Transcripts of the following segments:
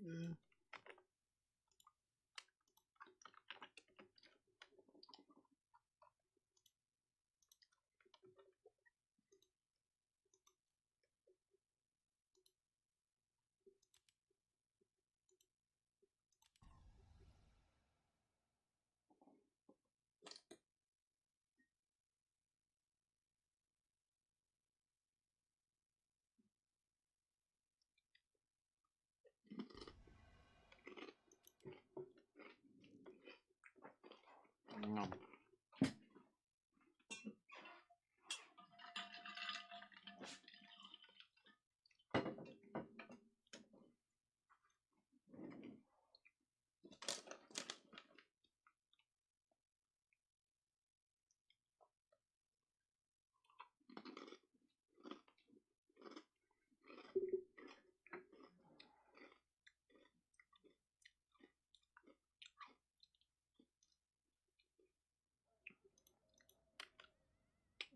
No.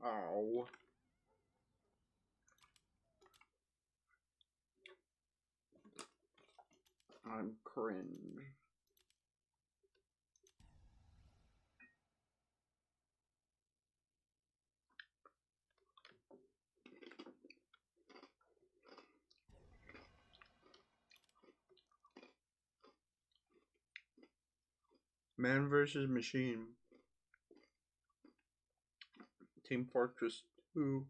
Oh. I'm cringe. Man versus Machine. Team Fortress 2.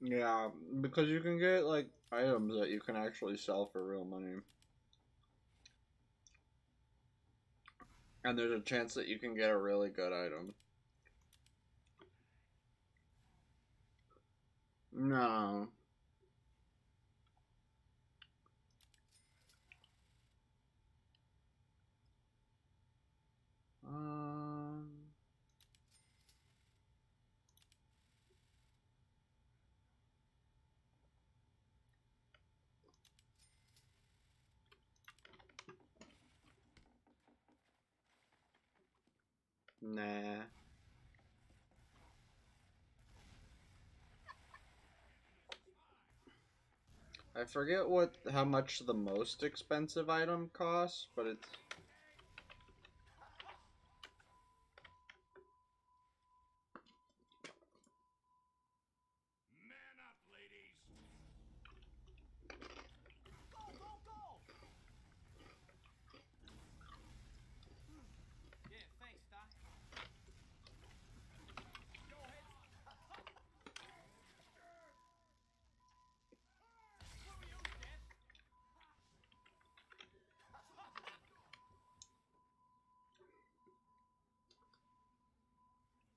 Yeah, because you can get like items that you can actually sell for real money. And there's a chance that you can get a really good item. No. Um. Nah. I forget how much the most expensive item costs, but it's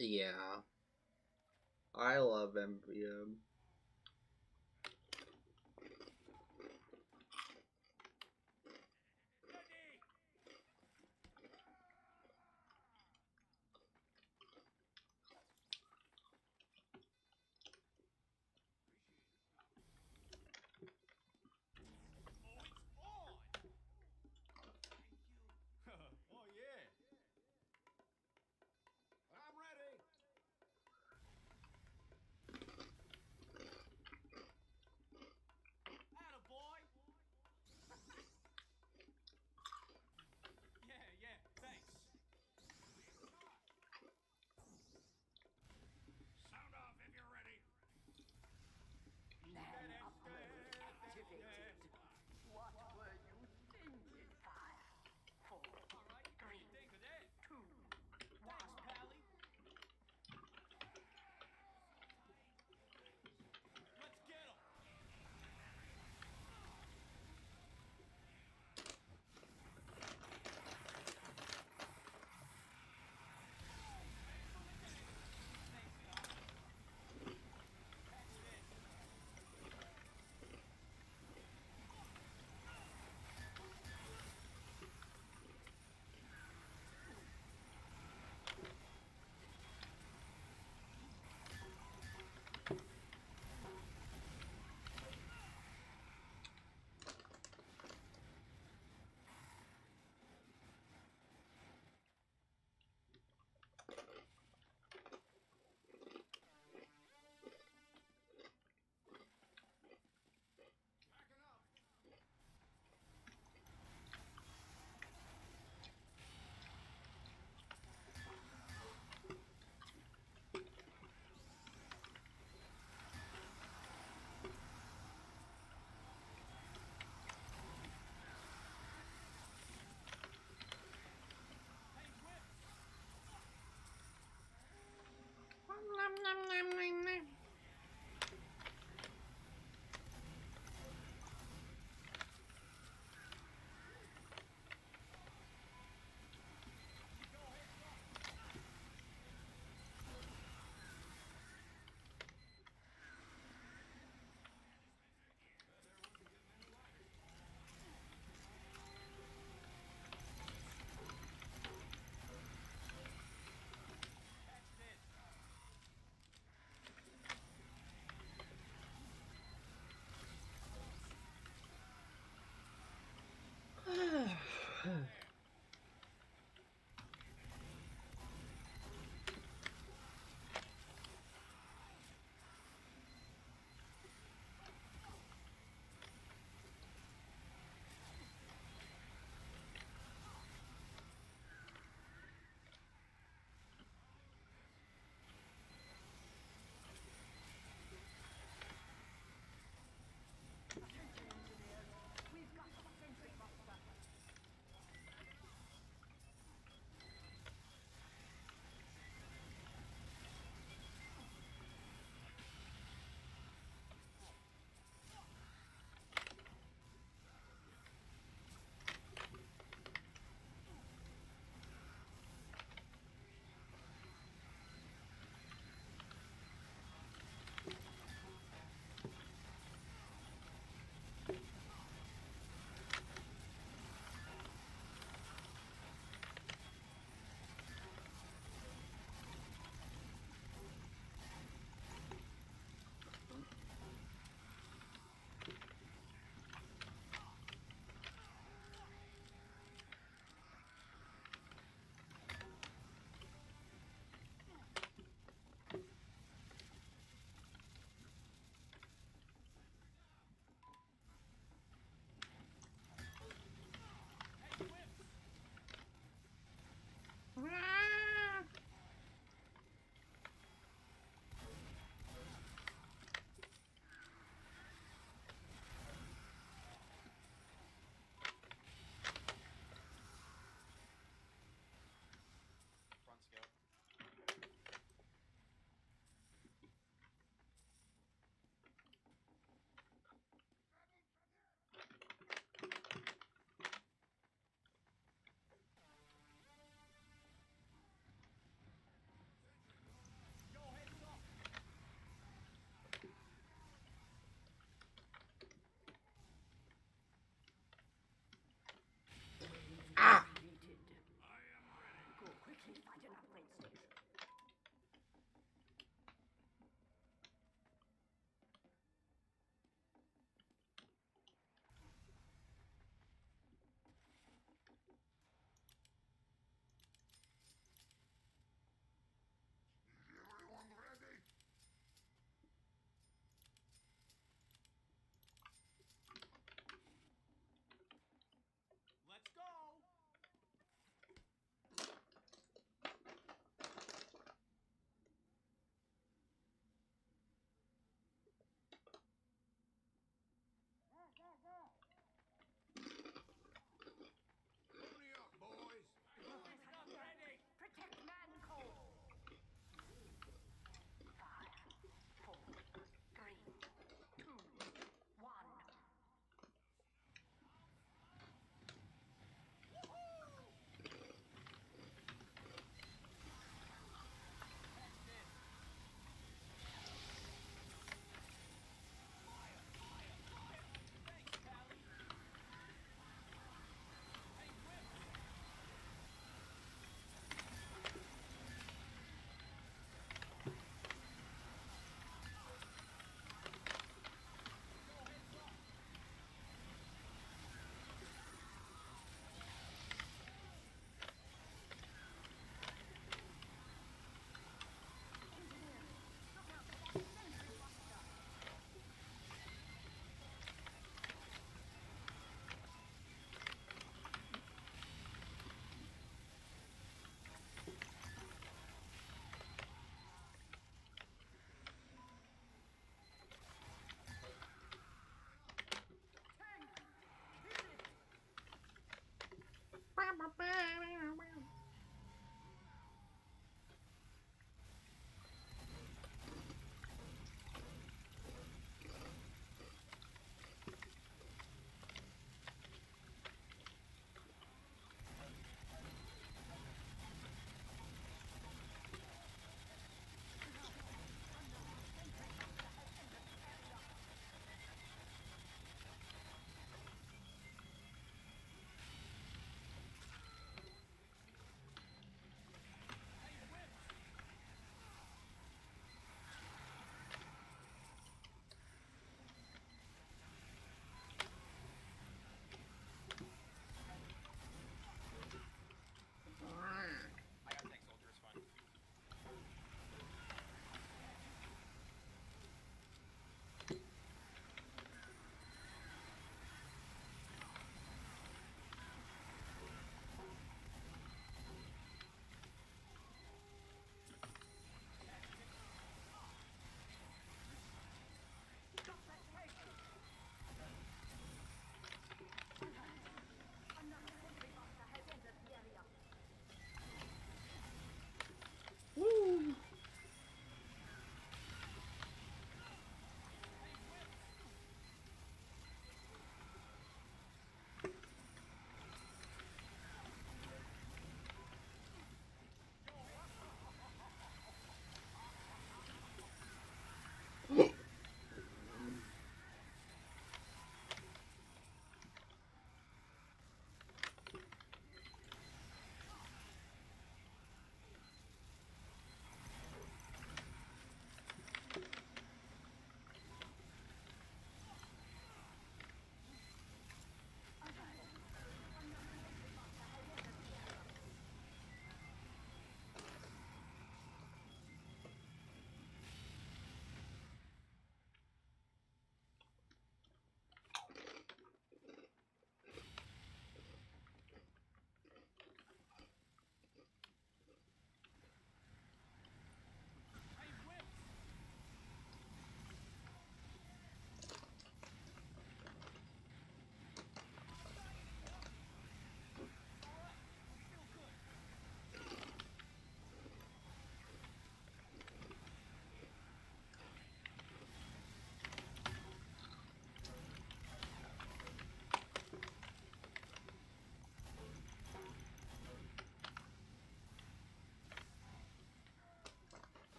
yeah. I love MvM.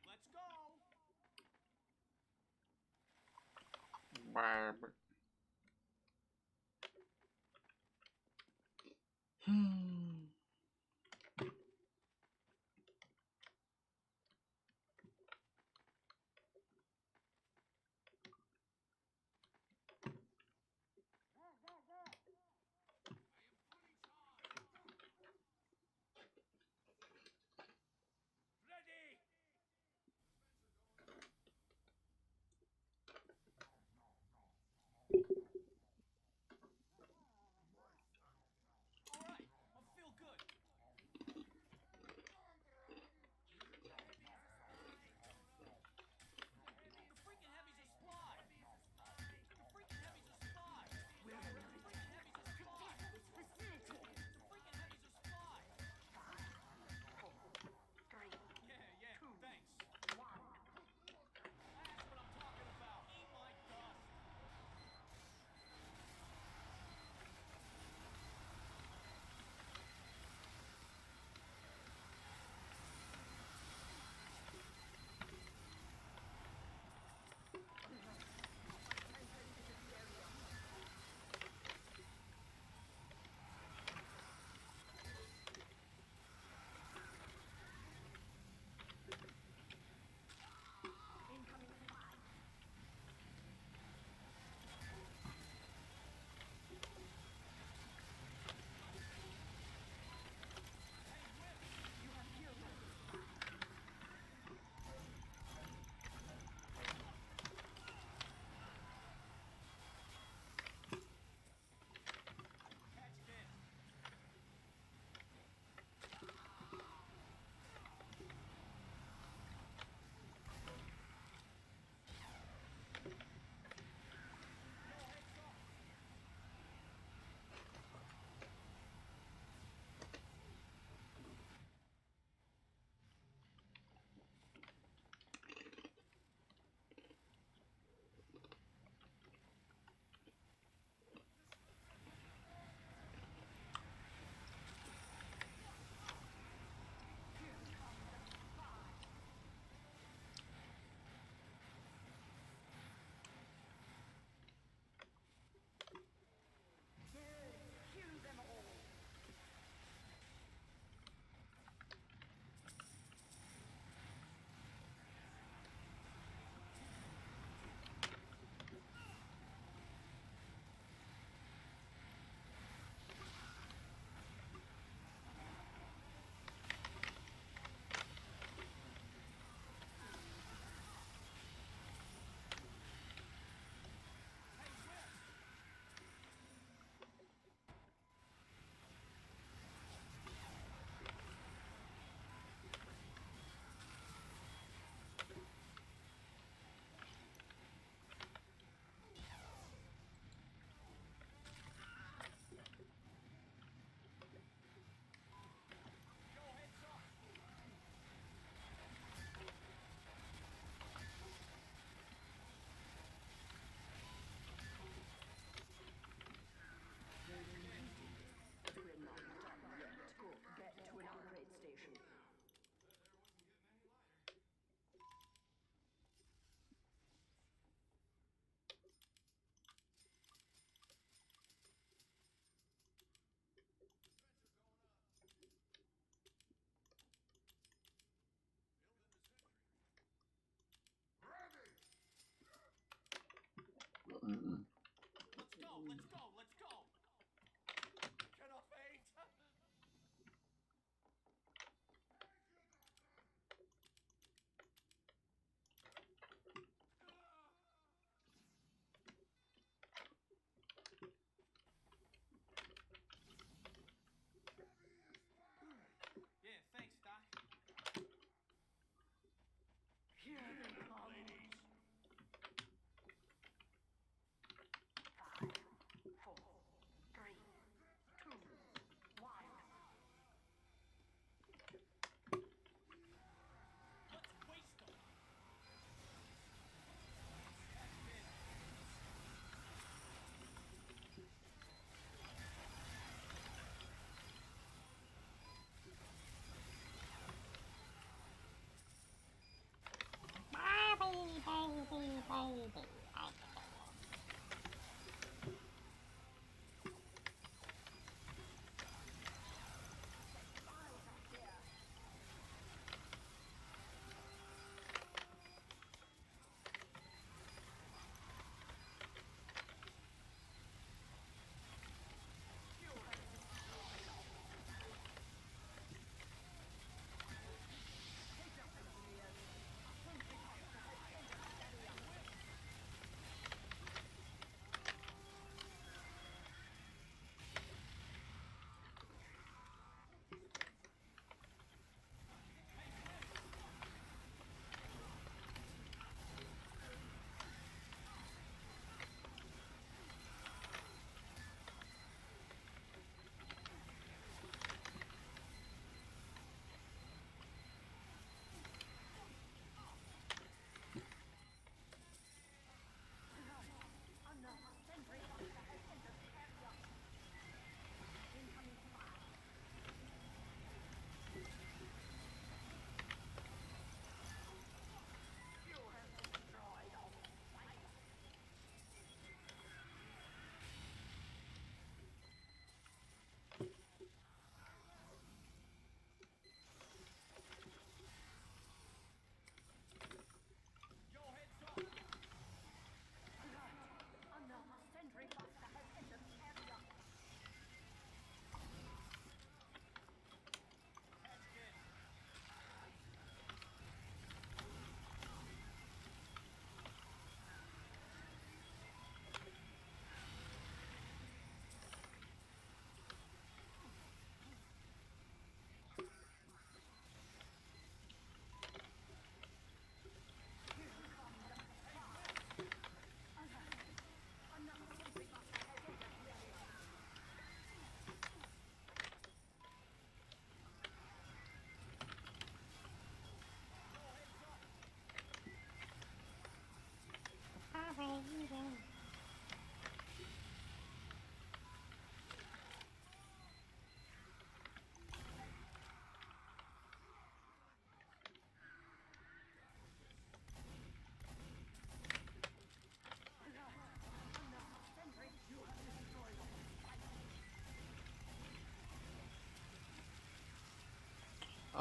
Let's go. Barb. Ready.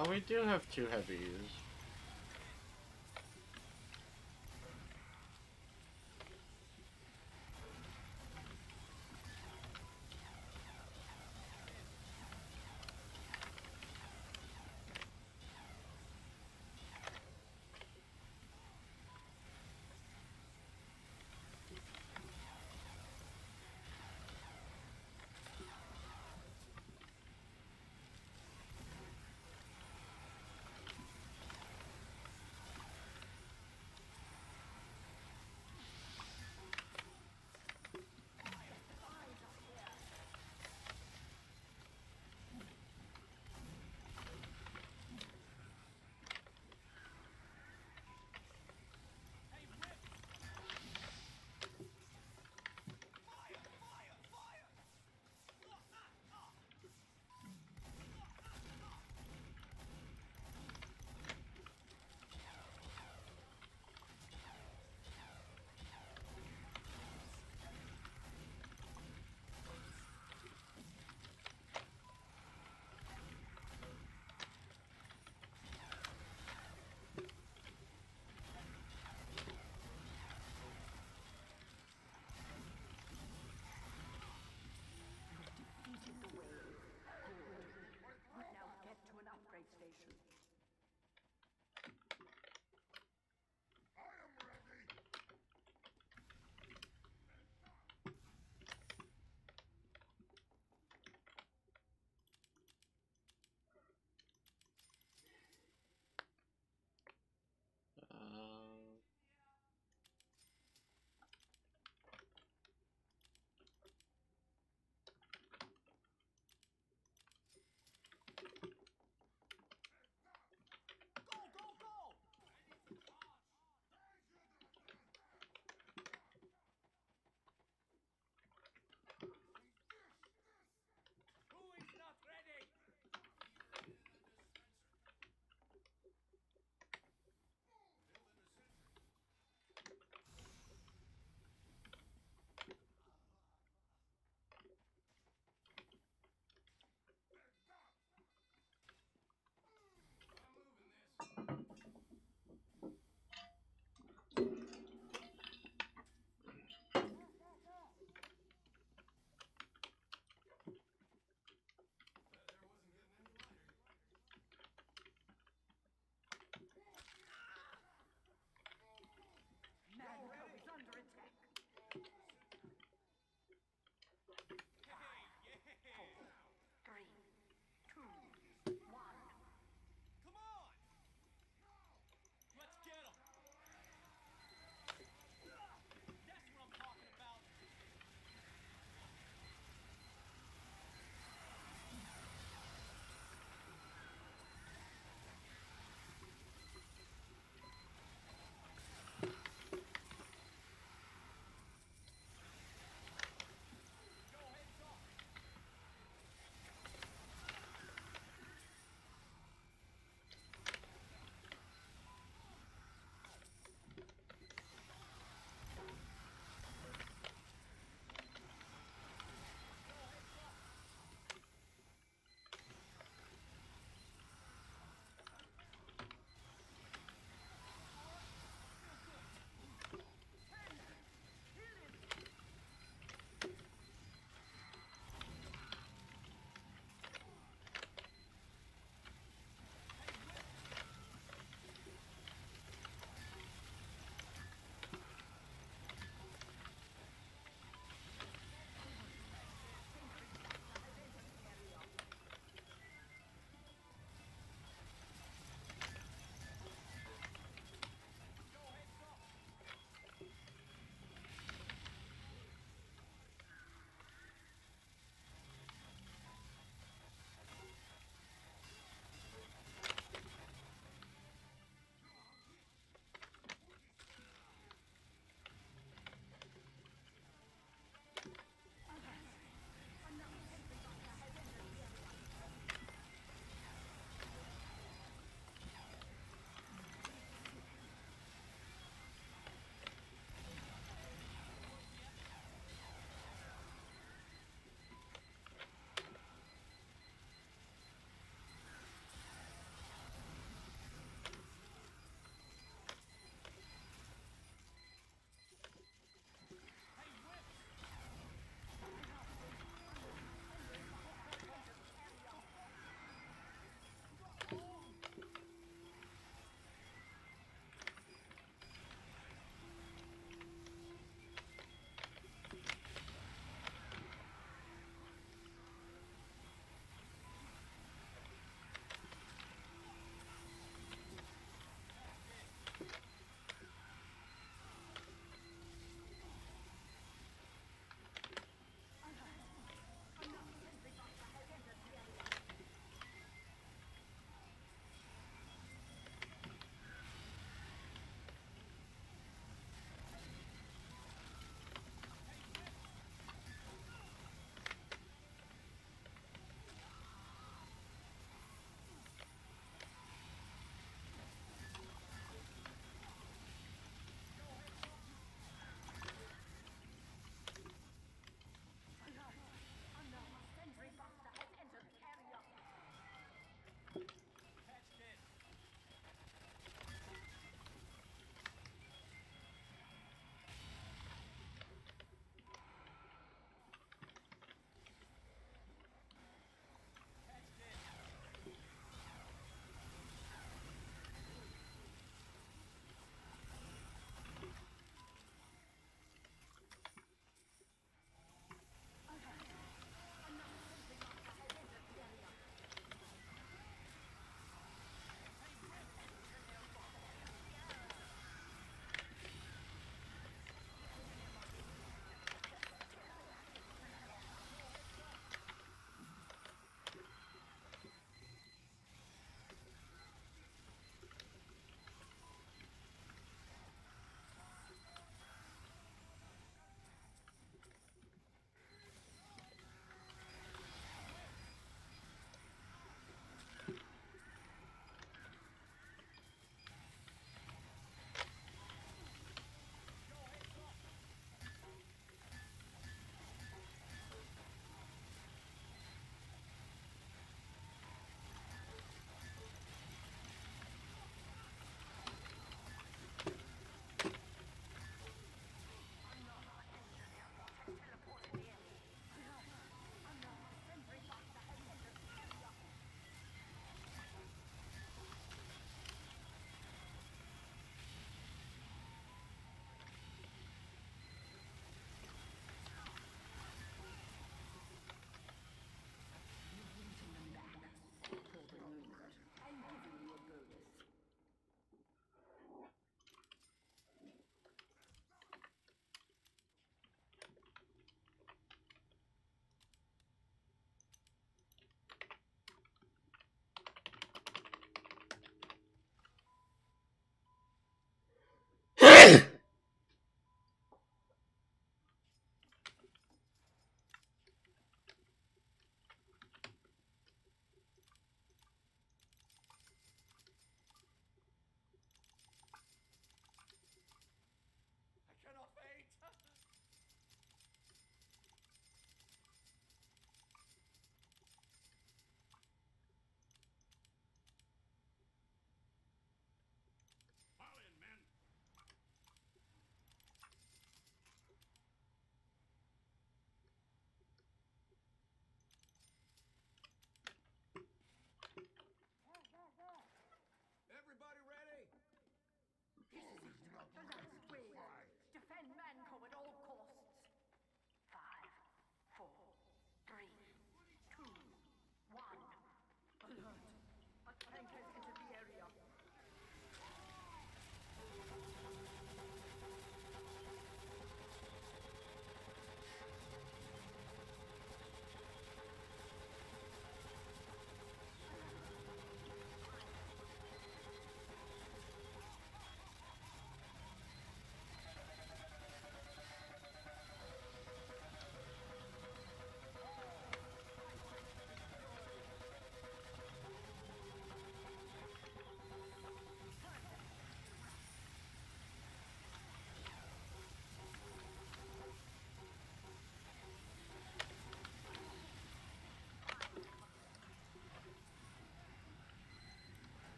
Oh, we do have 2 heavies.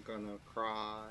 gonna cry.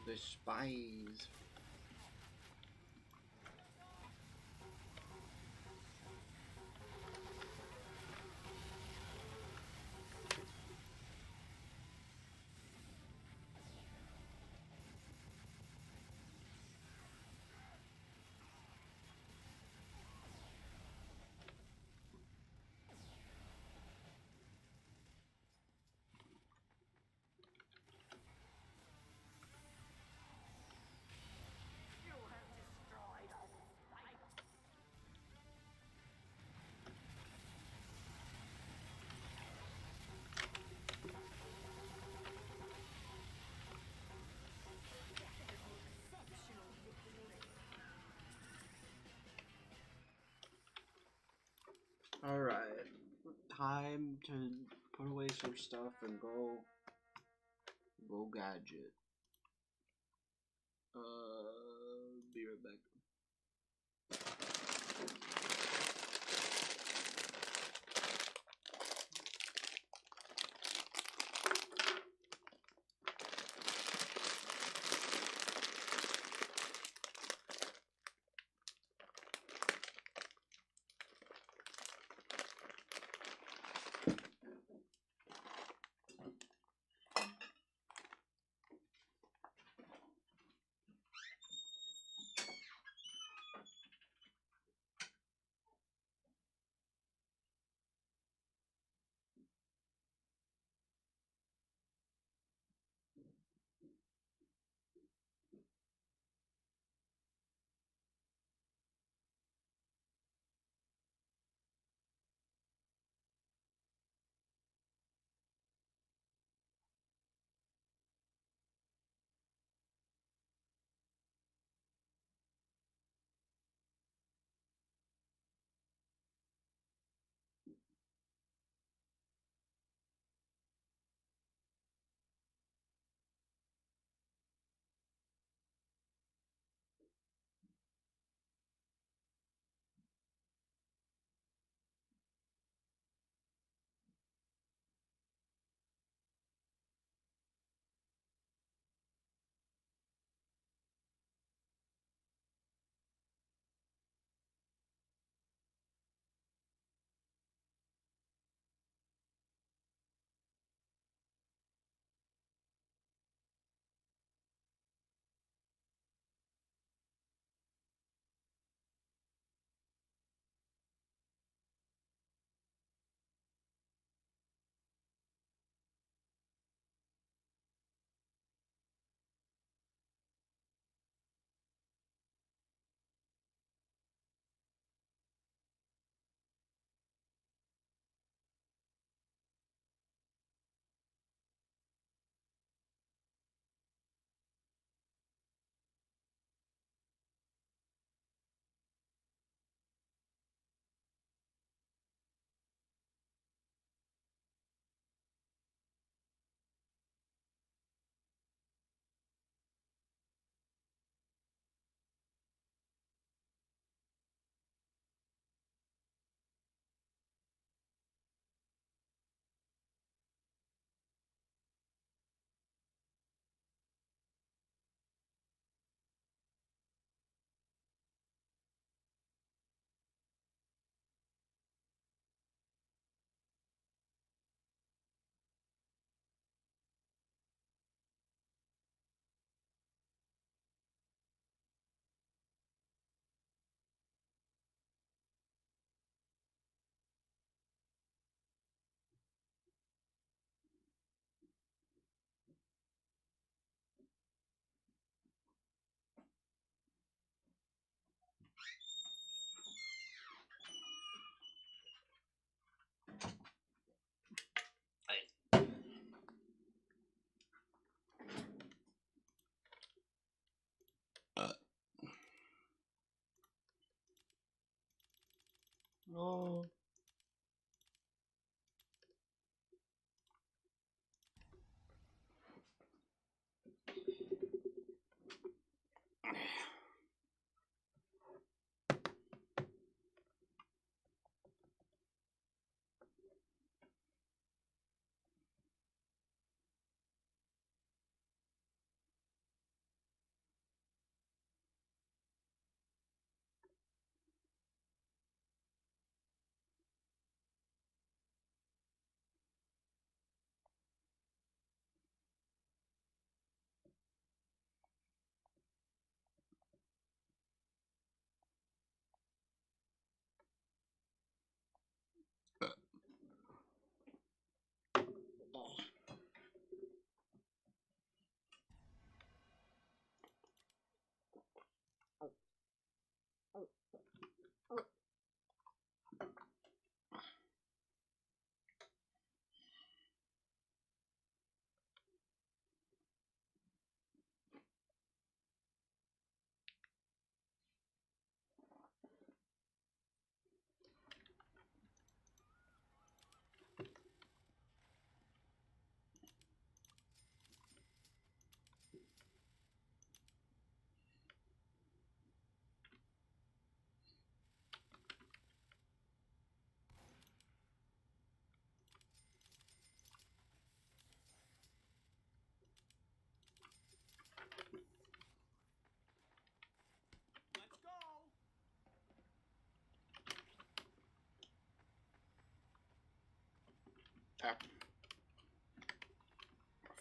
The spies. Alright. Time to put away some stuff and go gadget. Be right back.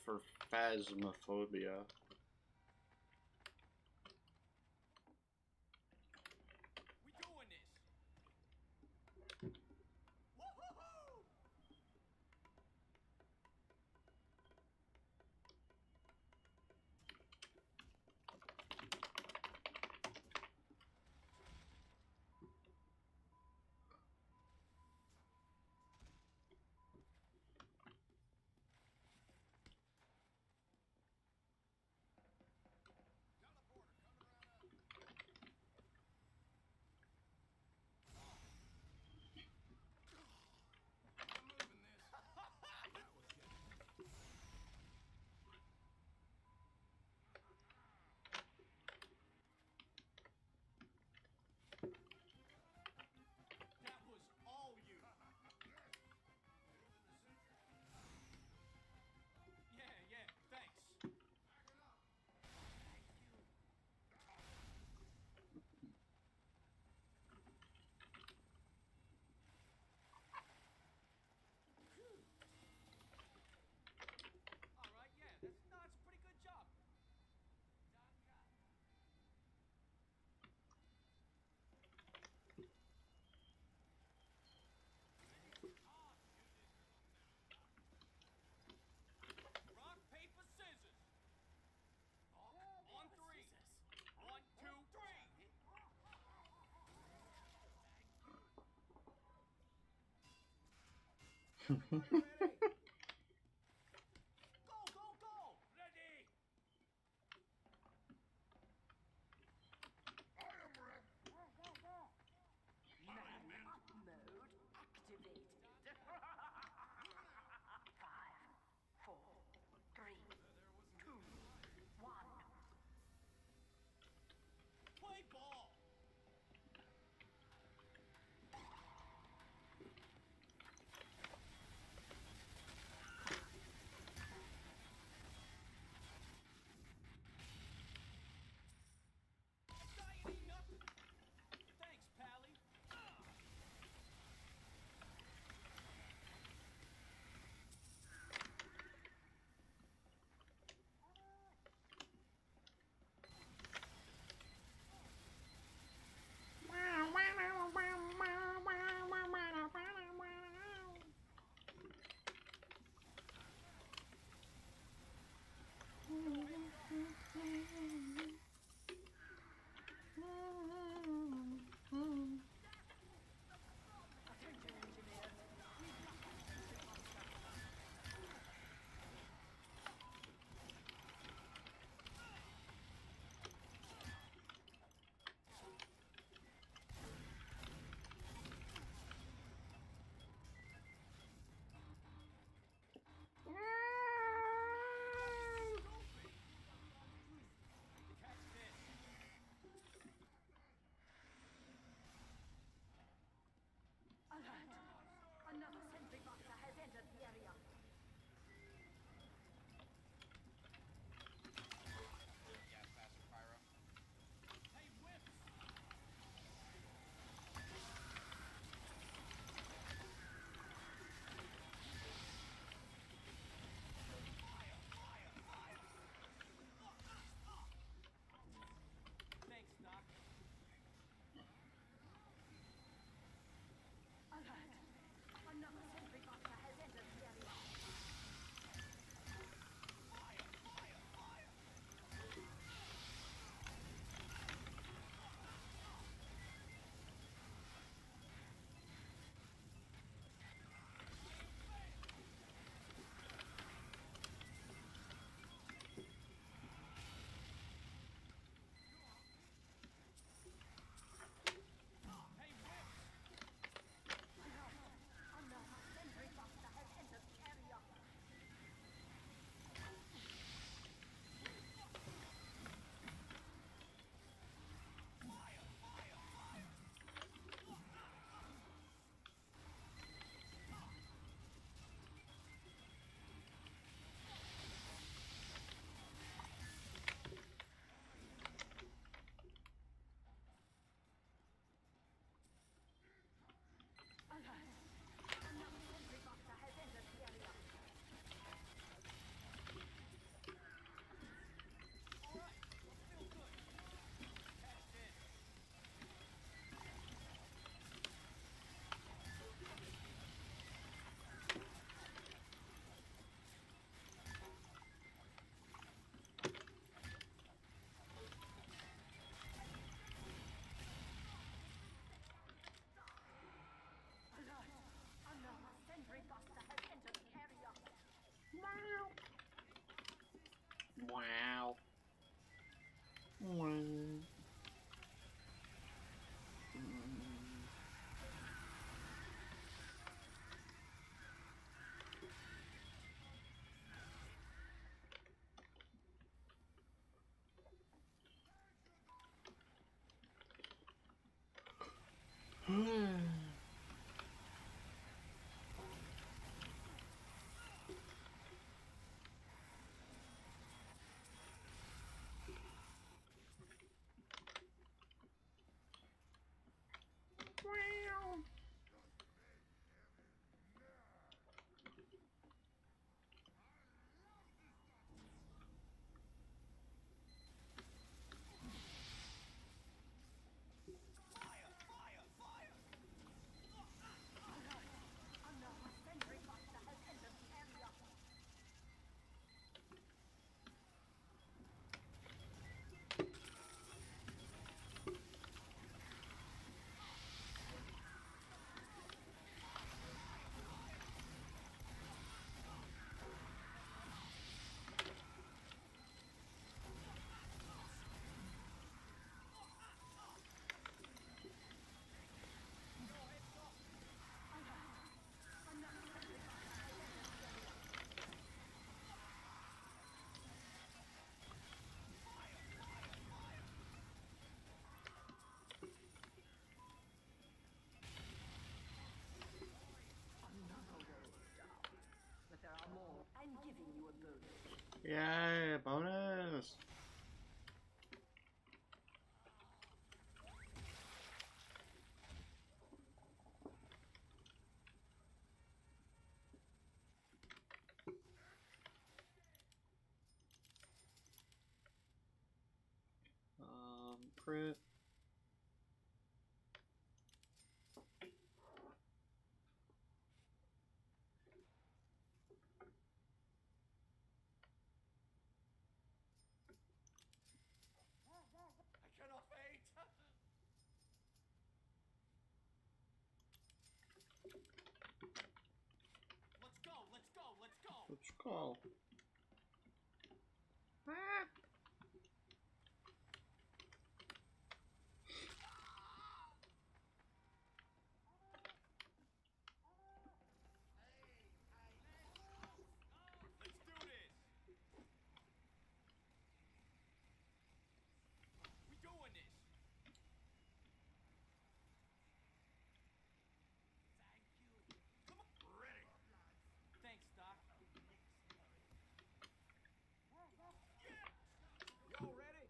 For phasmophobia. We doing this. Woo-hoo-hoo! That was all you. Yeah, thanks. All right, yeah, that's a pretty good job. Rock, paper, scissors. On three. 1, 2, 3. Everybody ready? Go! Ready. Mode activated. 5, 4, 3, 2, 1. Play ball. Another sentry buster has entered the area. But there are more. I'm giving you a bonus. Yay, bonus! Crit. I cannot wait. Let's go. Let's go. Let's go. Let's go. Let's do this. We doing this. Thank you. Come on. Ready. Thanks, Doc. Yeah. Y'all ready?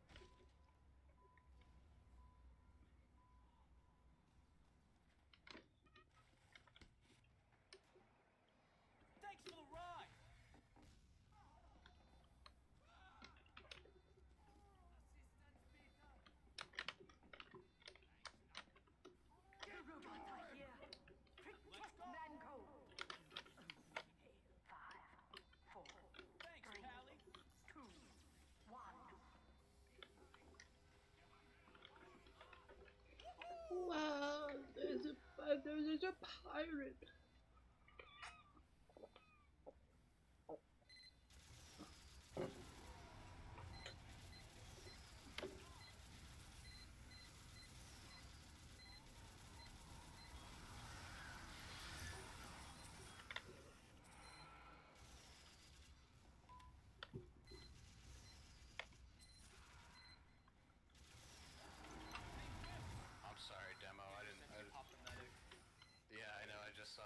Thanks for the ride. The robots are here. Let's go. Mango. 5, 4, Thanks, 3, Pally. 2, 1. Wow, there's a pirate. I'm sorry, demo. I didn't. Pop the medic. Yeah, I know. I just saw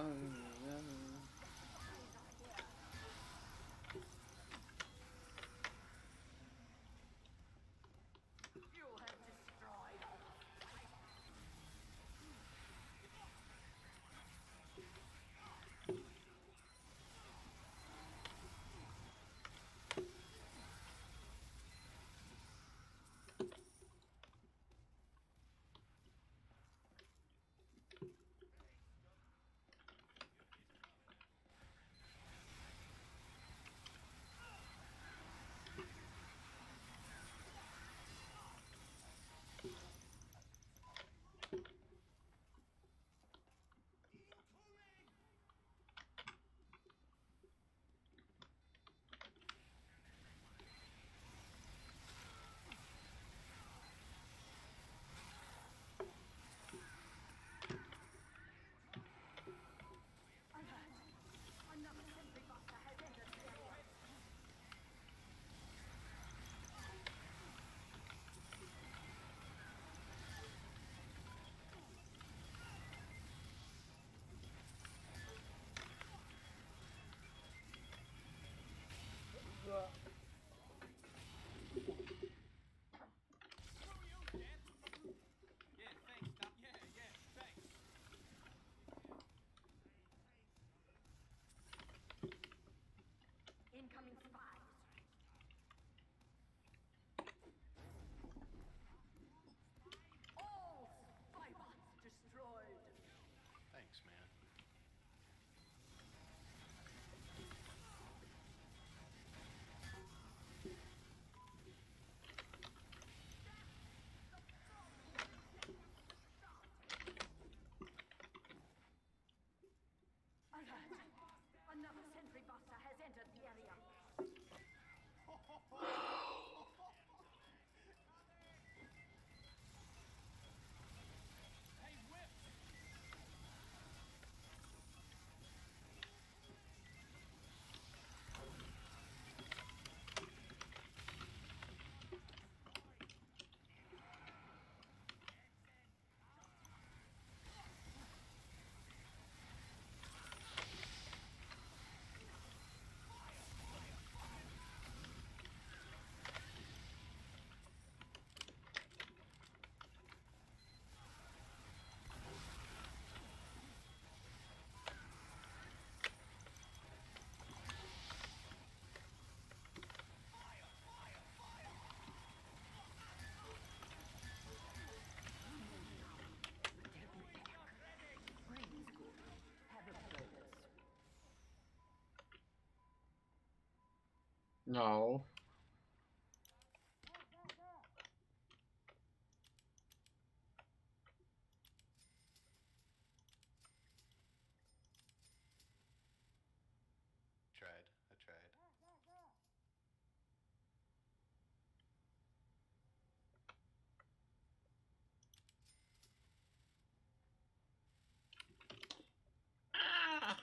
You have destroyed all. Another sentry buster has entered the area. Screw you, Dad. Yeah, thanks, Doc. Yeah, thanks. Incoming spies. All spy bots destroyed. Thanks, man. Alert! Another sentry buster has entered the area. Hey, Whip. Brains good. Have a purpose. No. I tried. Ah!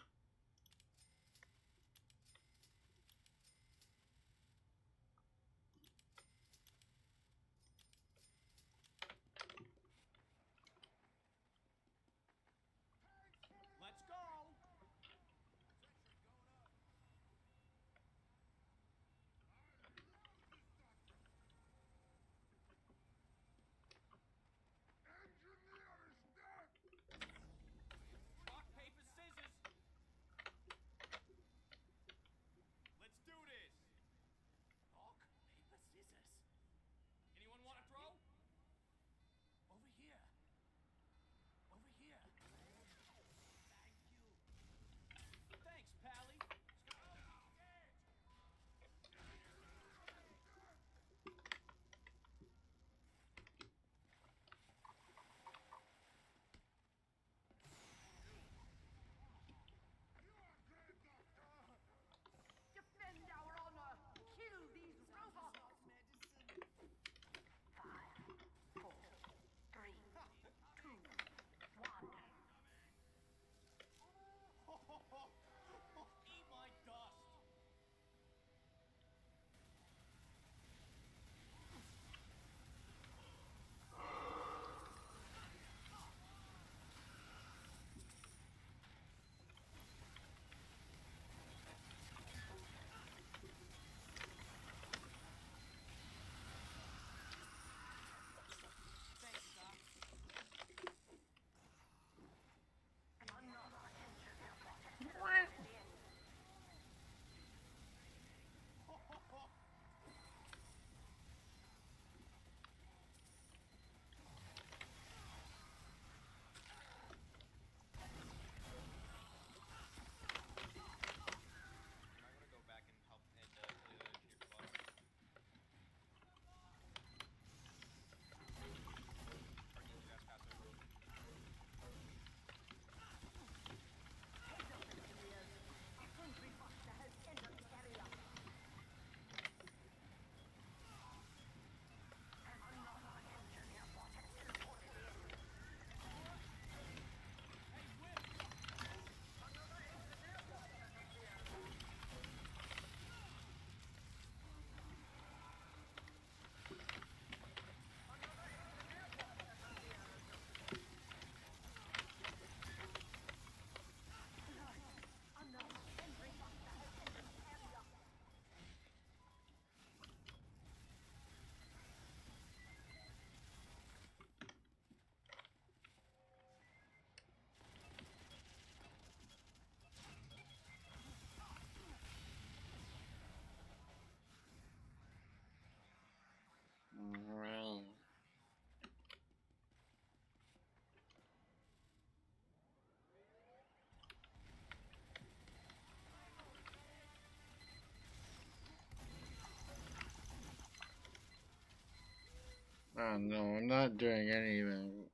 Oh no, I'm not doing anything.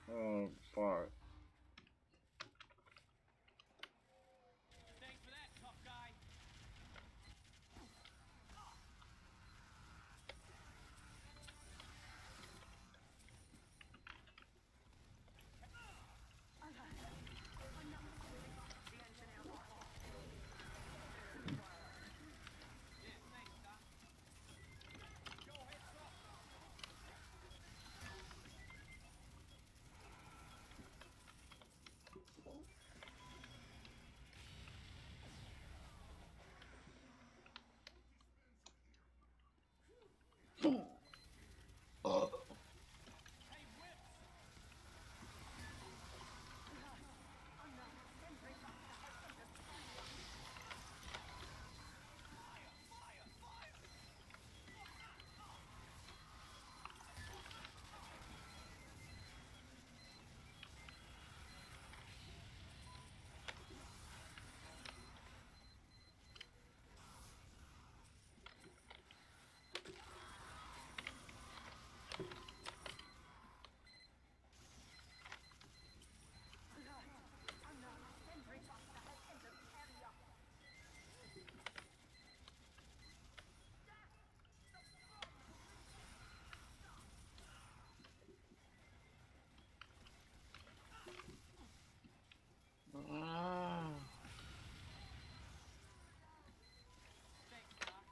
Oh fuck. Thanks for that, tough guy. Yeah, thanks, Doc. Go ahead, truck. Hey, whips. Ah. Thanks, Doc.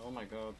Oh my god.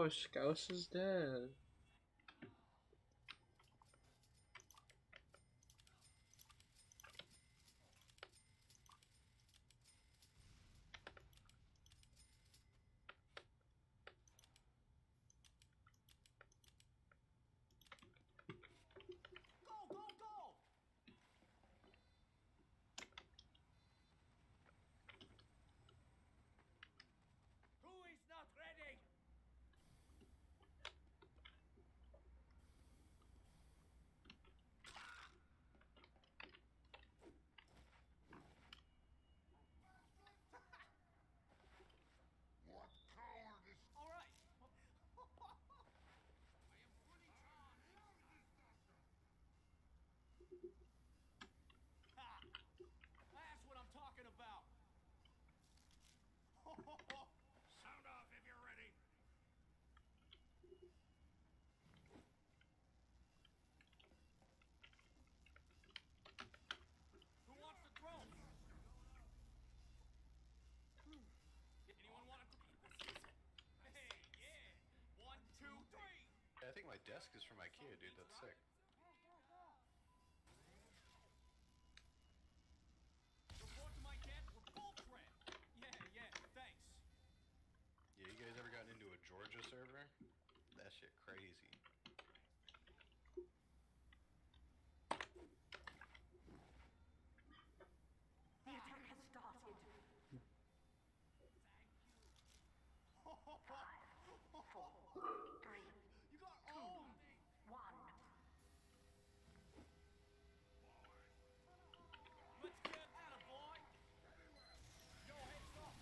Oh, Scouse is dead. Go, go, go! Who is not ready? All right. I am fully charged. Ha! That's what I'm talking about. Sound off if you're ready. Who wants to throw? Anyone want to? Hey, yeah. 1, 2, 3. Yeah, I think my desk is from IKEA, dude. That's sick. Report to my tent. We're full trip. Yeah, thanks. Yeah, you guys ever gotten into a Georgia server? That shit crazy. The attack has started. Three, You got owned. 1. Let's get at it, boy. Go ahead, stop.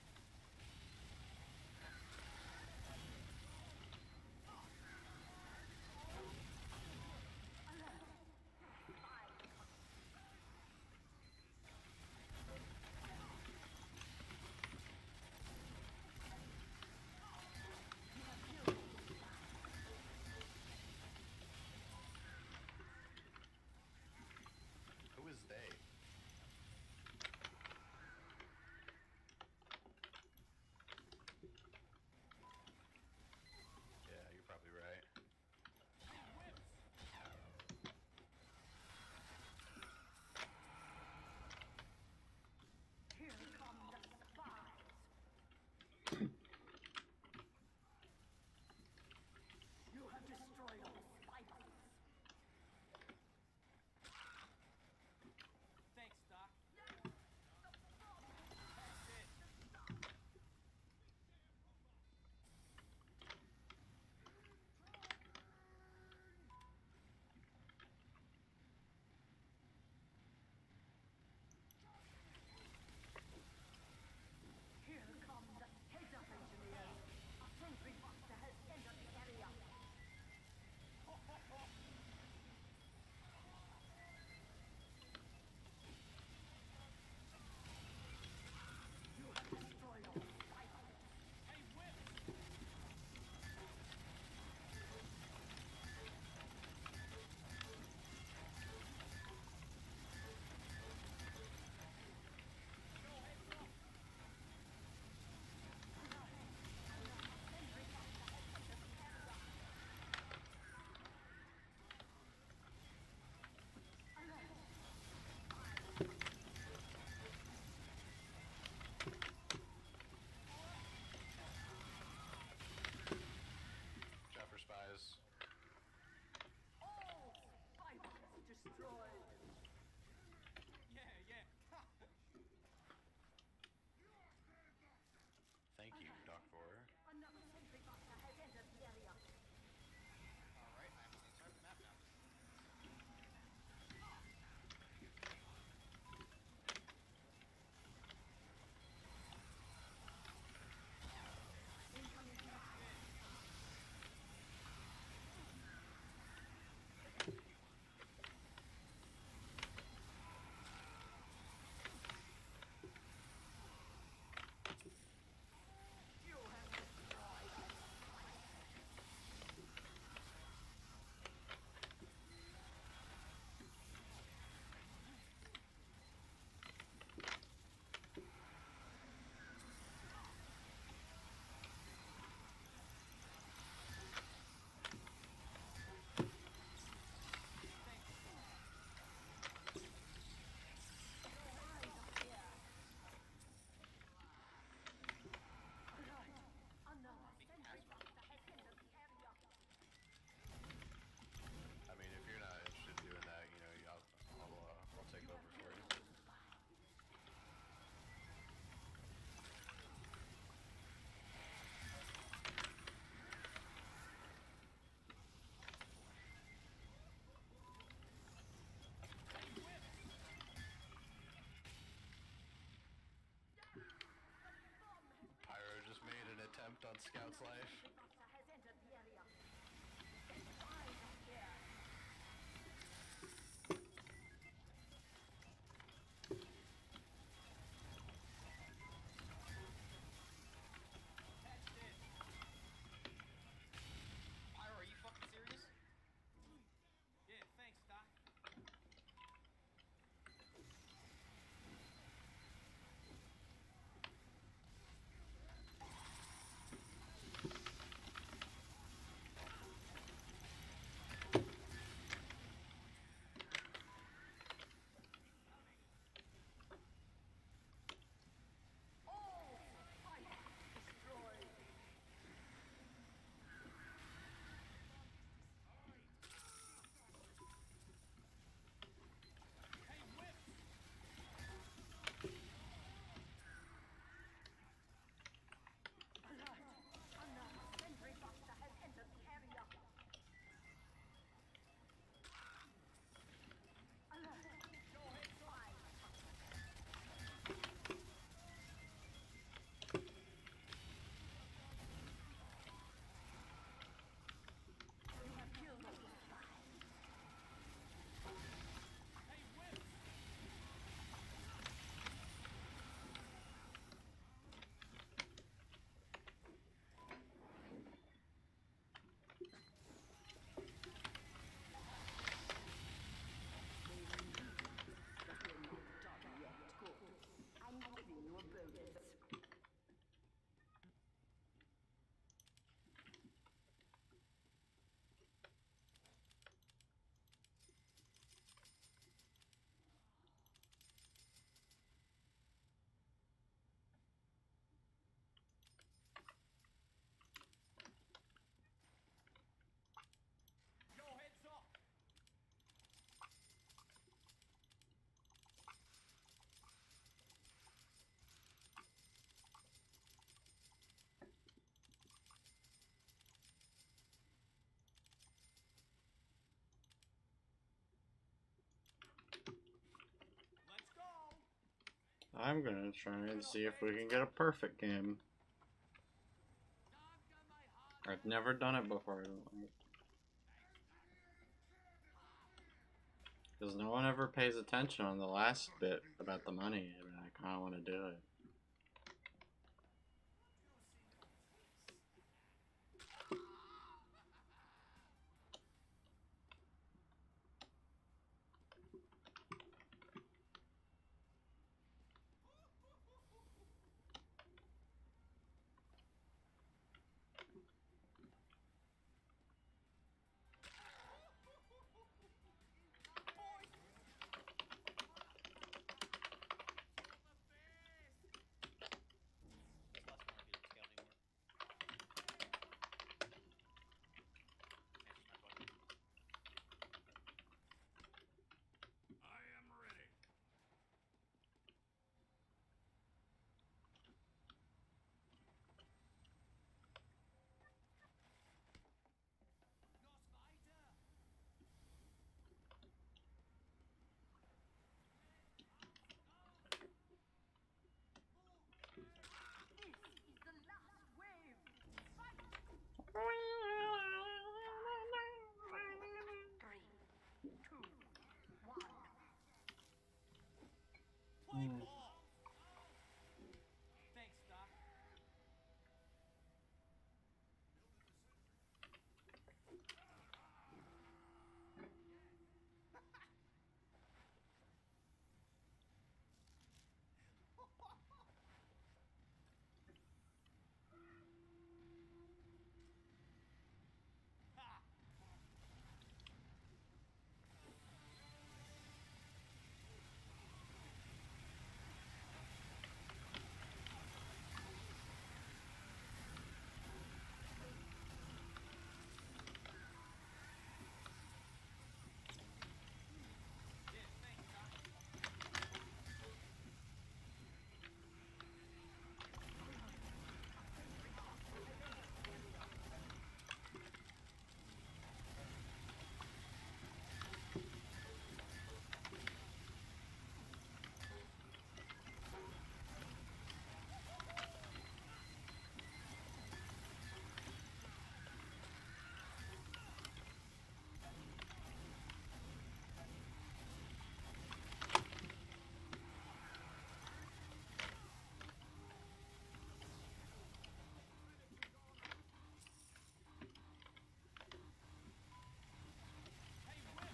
I'm gonna try and see if we can get a perfect game. I've never done it before. Because no one ever pays attention on the last bit about the money, and I kind of want to do it. Is the last wave. Fight! 3, 2, 1. Play ball. Thanks, Doc. Ha! Yeah, thanks, Doc. Hey, Whips.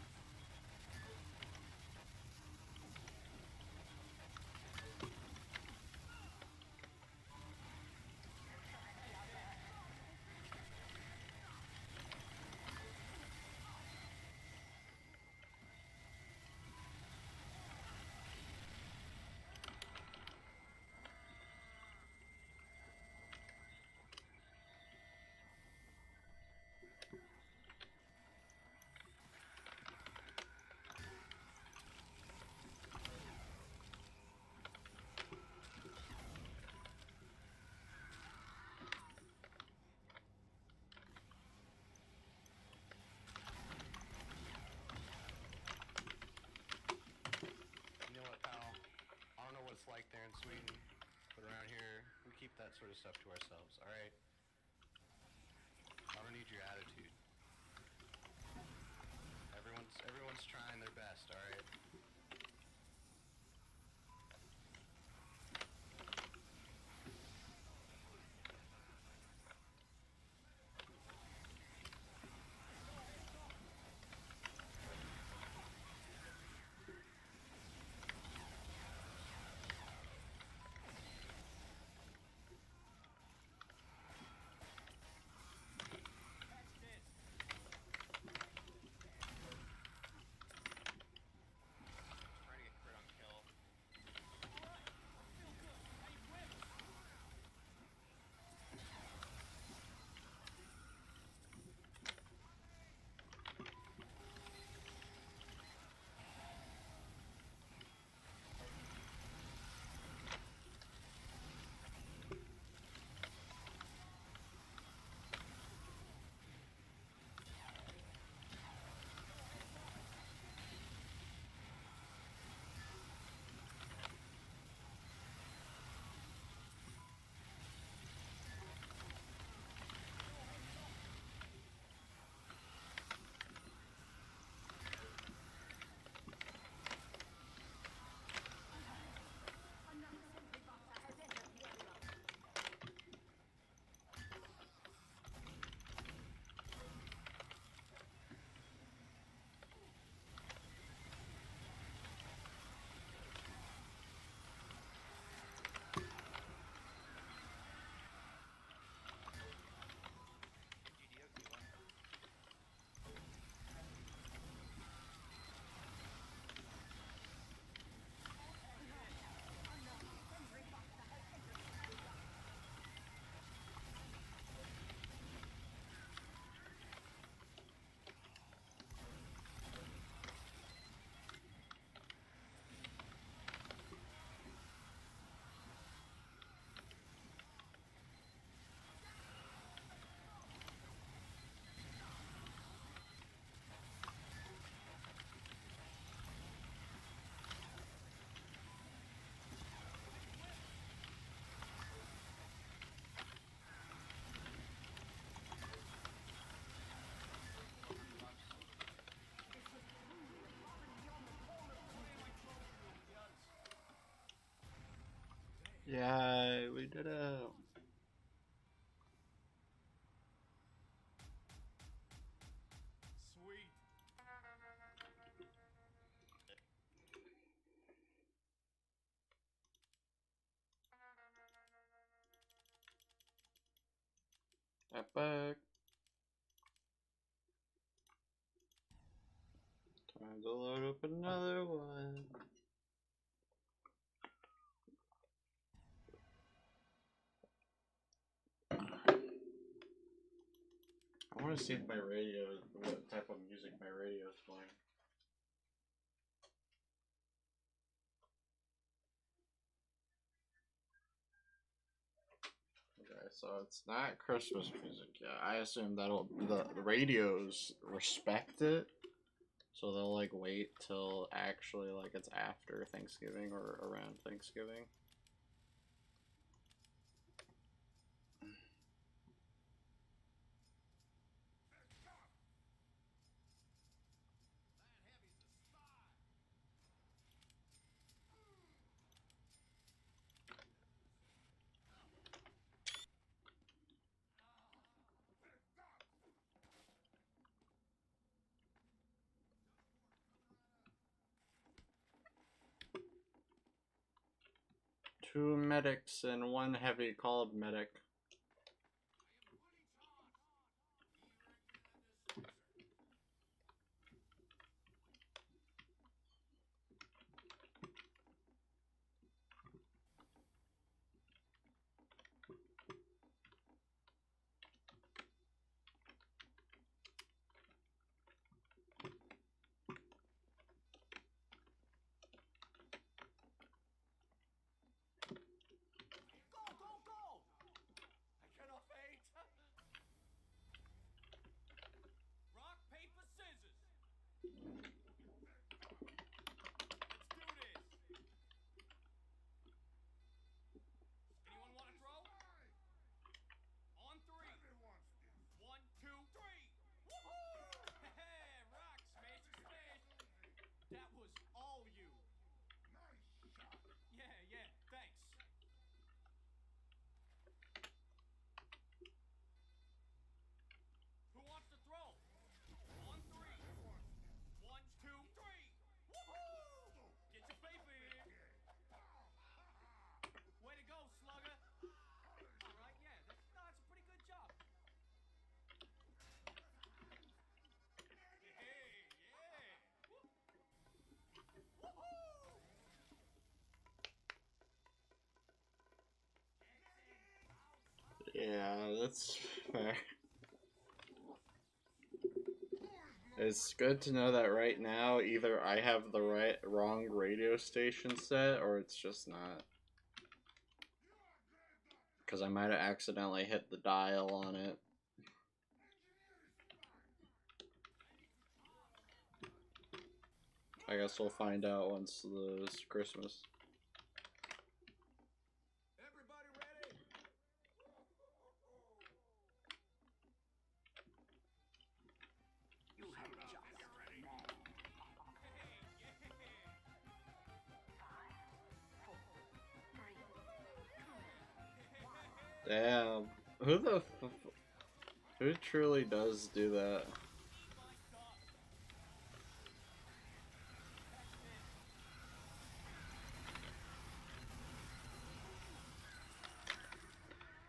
You know what, pal? I don't know what it's like there in Sweden, but around here, we keep that sort of stuff to ourselves, alright? I don't need your attitude. Everyone's trying their best, alright? Catch this. Yeah, we did it. Sweet. Epic. Time to load up another one. I want to see if my radio, what type of music my radio is playing. Okay, so it's not Christmas music yet. I assume that'll the radios respect it, so they'll like wait till actually like it's after Thanksgiving or around Thanksgiving. Two medics and one heavy called medic. Go, go, go! I cannot wait. Rock, paper, scissors. Let's do this. Anyone want to throw? On three. One, two, three. Woohoo! Hey, rock, smash, smash. That was all you. Yeah, yeah, thanks. Who wants to throw? On three. One, two, three. Woohoo! Get your paper in. Way to go, slugger. All right, yeah, that's a pretty good job. Hey, yeah. Woohoo! Yeah, that's fair. It's good to know that right now either I have the wrong radio station set or it's just not. Because I might have accidentally hit the dial on it. I guess we'll find out once it's Christmas. Everybody ready? You have just met Hey, yeah. 5, 4, 3, 2, 1. Damn. Who the who truly does do that? Eat my stuff. That's it.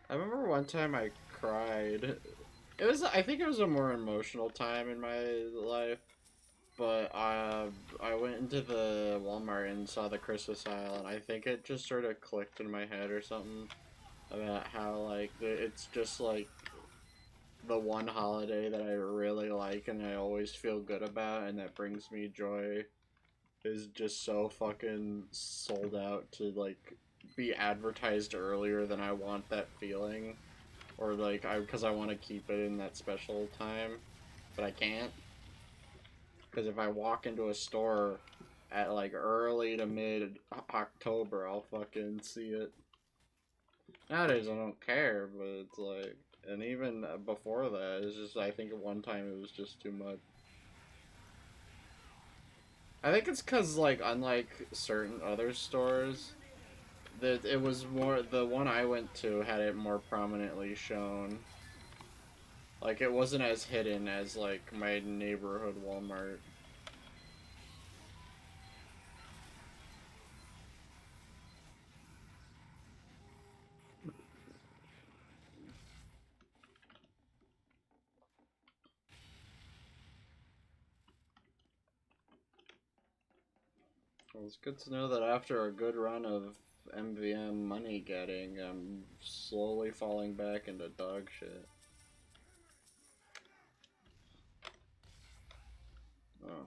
I remember one time I cried. I think it was a more emotional time in my life, but I went into the Walmart and saw the Christmas aisle, and I think it just sort of clicked in my head or something about how like it's just like the one holiday that I really like and I always feel good about and that brings me joy is just so fucking sold out to like be advertised earlier than I want that feeling, or like because I want to keep it in that special time, but I can't, because if I walk into a store at like early to mid October, I'll fucking see it. Nowadays I don't care, but it's like, and even before that, it's just I think at one time it was just too much. I think it's because like unlike certain other stores, it was more, the one I went to had it more prominently shown. Like, it wasn't as hidden as, like, my neighborhood Walmart. Well, it's good to know that after a good run of MvM money getting, I'm slowly falling back into dog shit. Oh.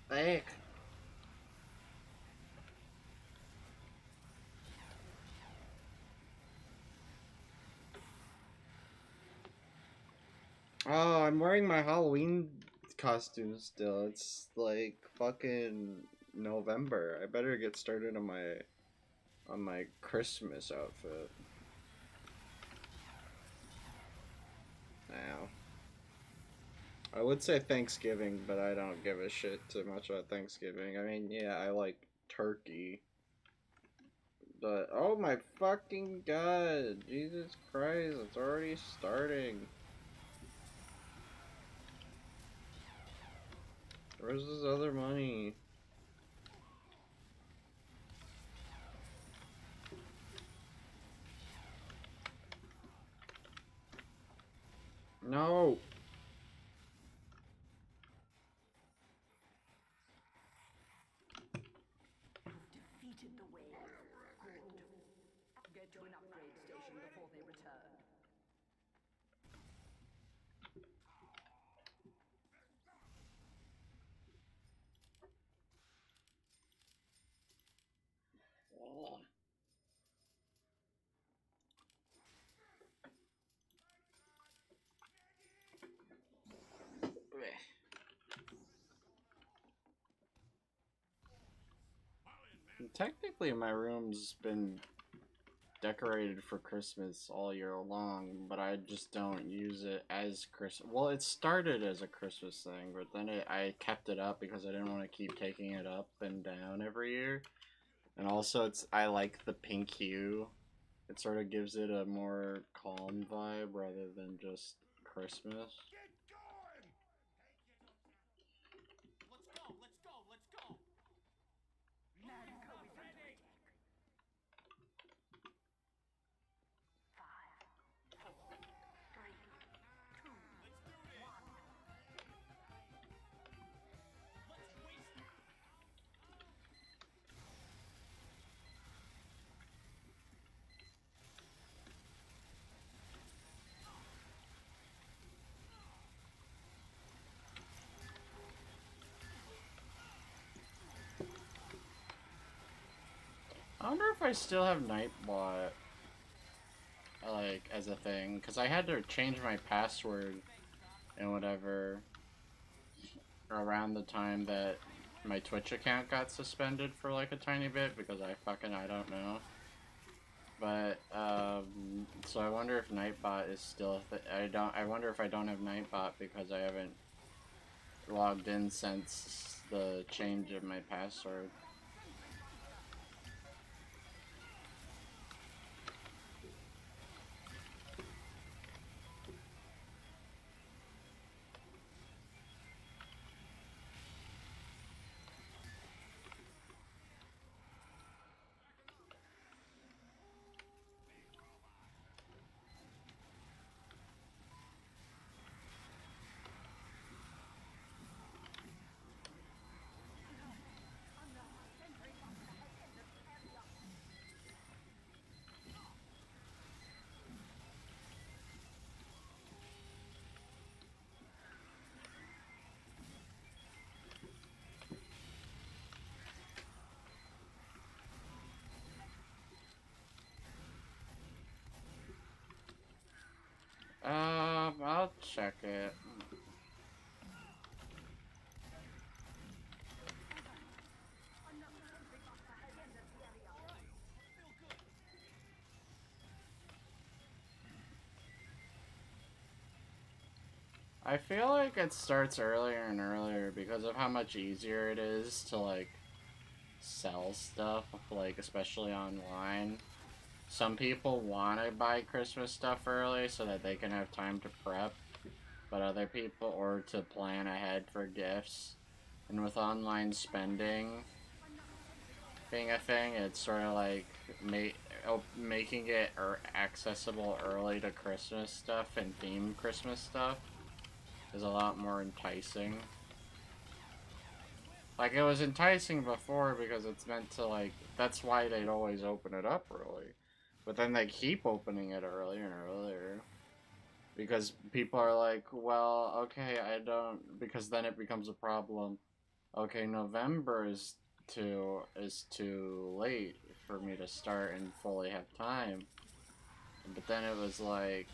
Heck. Oh, I'm wearing my Halloween costume still. It's like fucking November. I better get started on my Christmas outfit. Now. I would say Thanksgiving, but I don't give a shit too much about Thanksgiving. I mean, yeah, I like turkey. But, oh my fucking god. Jesus Christ, it's already starting. Where's this other money? No! Defeated the wave. Good. Get to an upgrade station before they return. Oh. Technically, my room's been decorated for Christmas all year long, but I just don't use it as Christmas. Well, it started as a Christmas thing, but then I kept it up because I didn't want to keep taking it up and down every year. And also, I like the pink hue. It sort of gives it a more calm vibe rather than just Christmas. Get going! Let's go, let's go, let's go! Nanko is under Ready! attack. 5, 4, 3, 2, Let's do this! 1. Let's waste it! I wonder if I still have Nightbot, like, as a thing, because I had to change my password and whatever around the time that my Twitch account got suspended for like a tiny bit because I don't know. But so I wonder if Nightbot is still I wonder if I don't have Nightbot because I haven't logged in since the change of my password. check it. I feel like it starts earlier and earlier because of how much easier it is to, like, sell stuff, like, especially online. Some people want to buy Christmas stuff early so that they can have time to prep, but other people, or to plan ahead for gifts. And with online spending being a thing, it's sort of like making it accessible early to Christmas stuff and themed Christmas stuff is a lot more enticing. Like, it was enticing before because it's meant to, like, that's why they'd always open it up early. But then they keep opening it earlier and earlier. Because people are like, well, okay, I don't, because then it becomes a problem. Okay, November is too late for me to start and fully have time. But then it was like,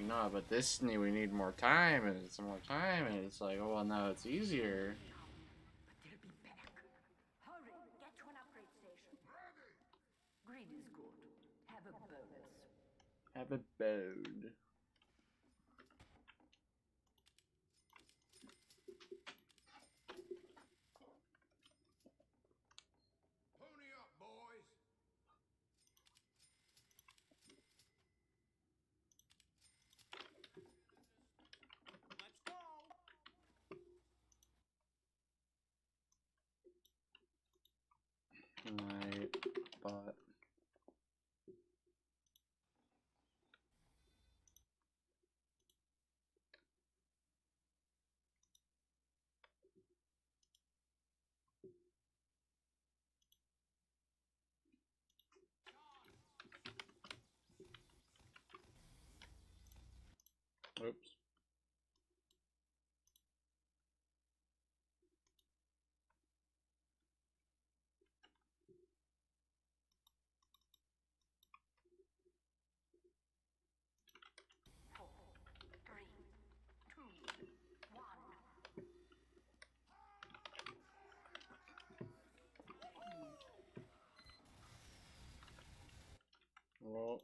no, but we need more time, and it's more time, and it's like, oh, well, now it's easier. But they'll be back. Hurry, get to an upgrade station. Greed is good. Have a bonus. Have a bode. Pony up, boys. Let's go. Right, but oops. Four, three, two, one. Well,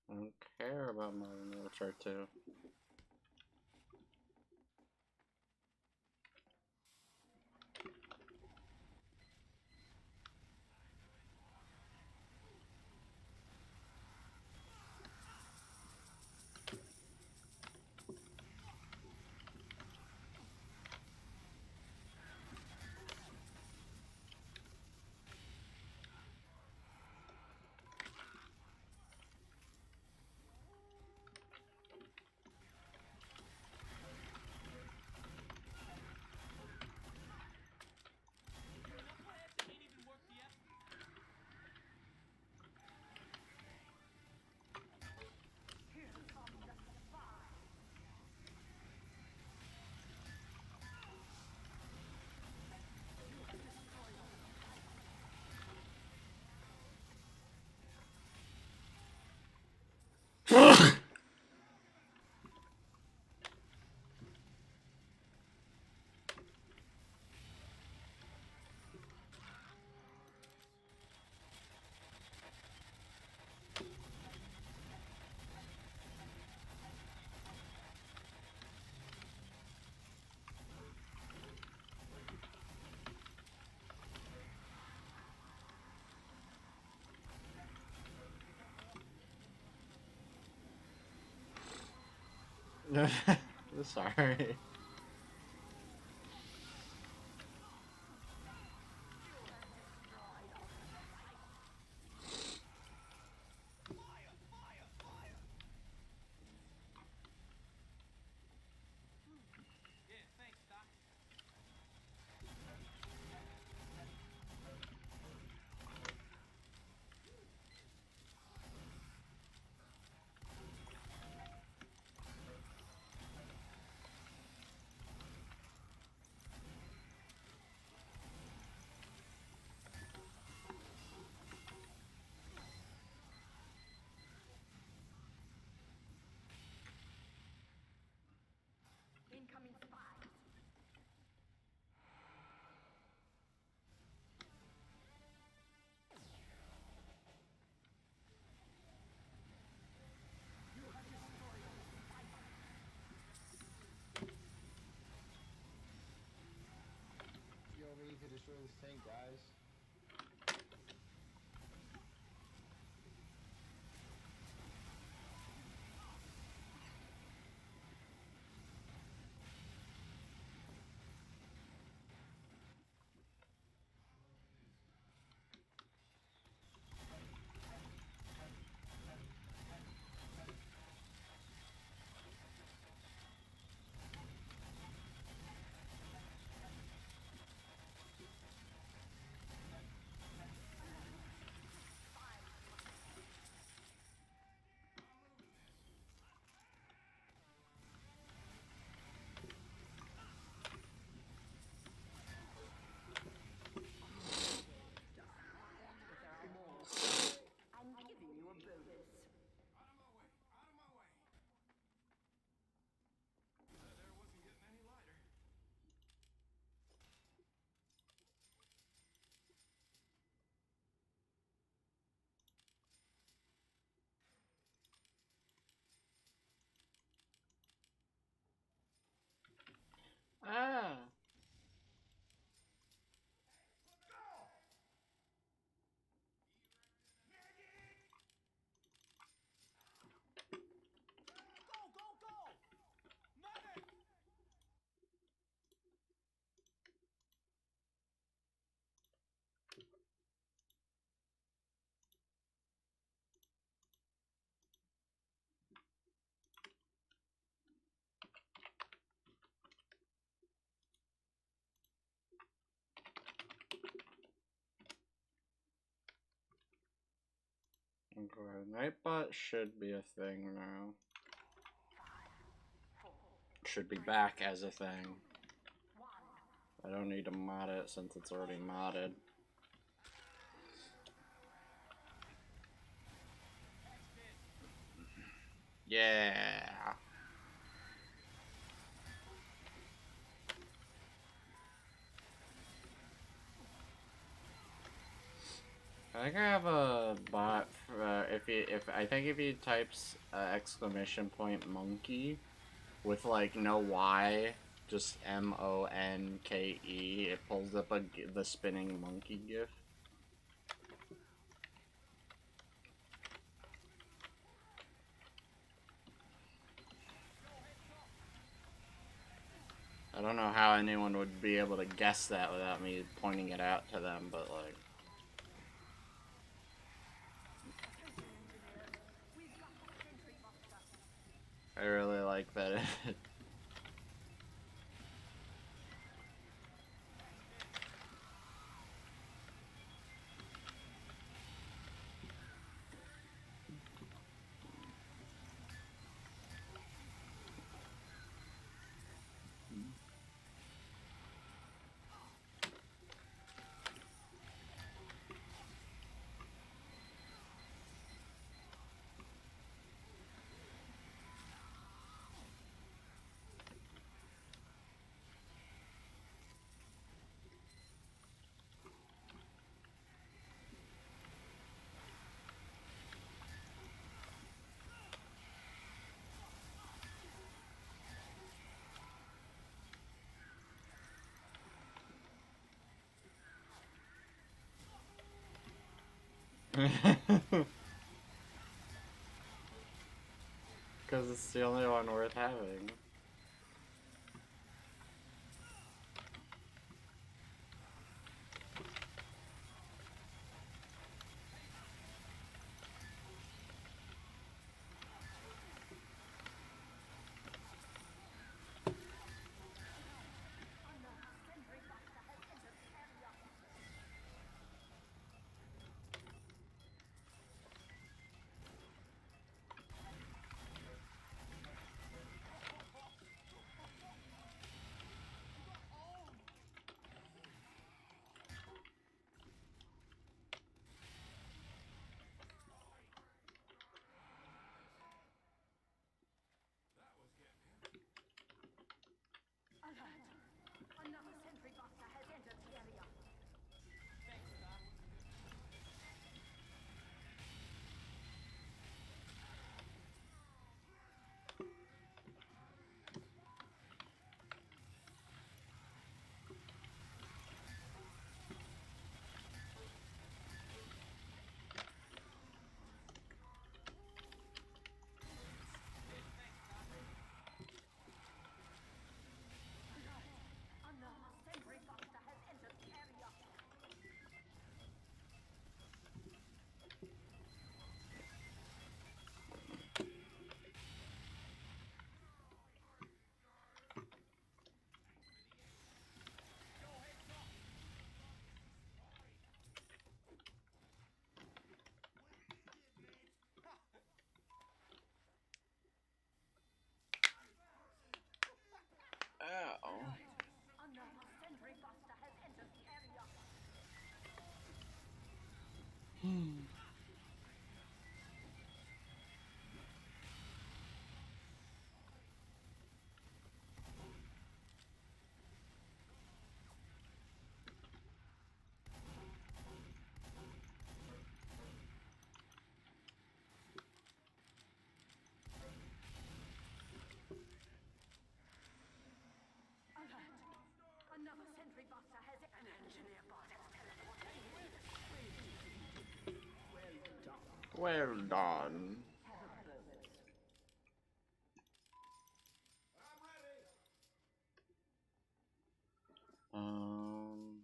I don't care about Modern Warfare 2. It ain't even worked yet. Sorry. Yeah, thanks, Doc. destroy this tank, guys. If there are more, I'm giving you a bonus. Out of my way! Out of my way! That air wasn't getting any lighter. Ah. Go, go, go! Medic! Okay, Nightbot should be a thing now. Should be back as a thing. I don't need to mod it since it's already modded. Yeah. I think I have a bot for, if I think if he types exclamation point monkey with like no Y, just MONKE, it pulls up the spinning monkey gif. I don't know how anyone would be able to guess that without me pointing it out to them, but like. I really like that. Because it's the only one worth having. Well done. Have a bonus. Um.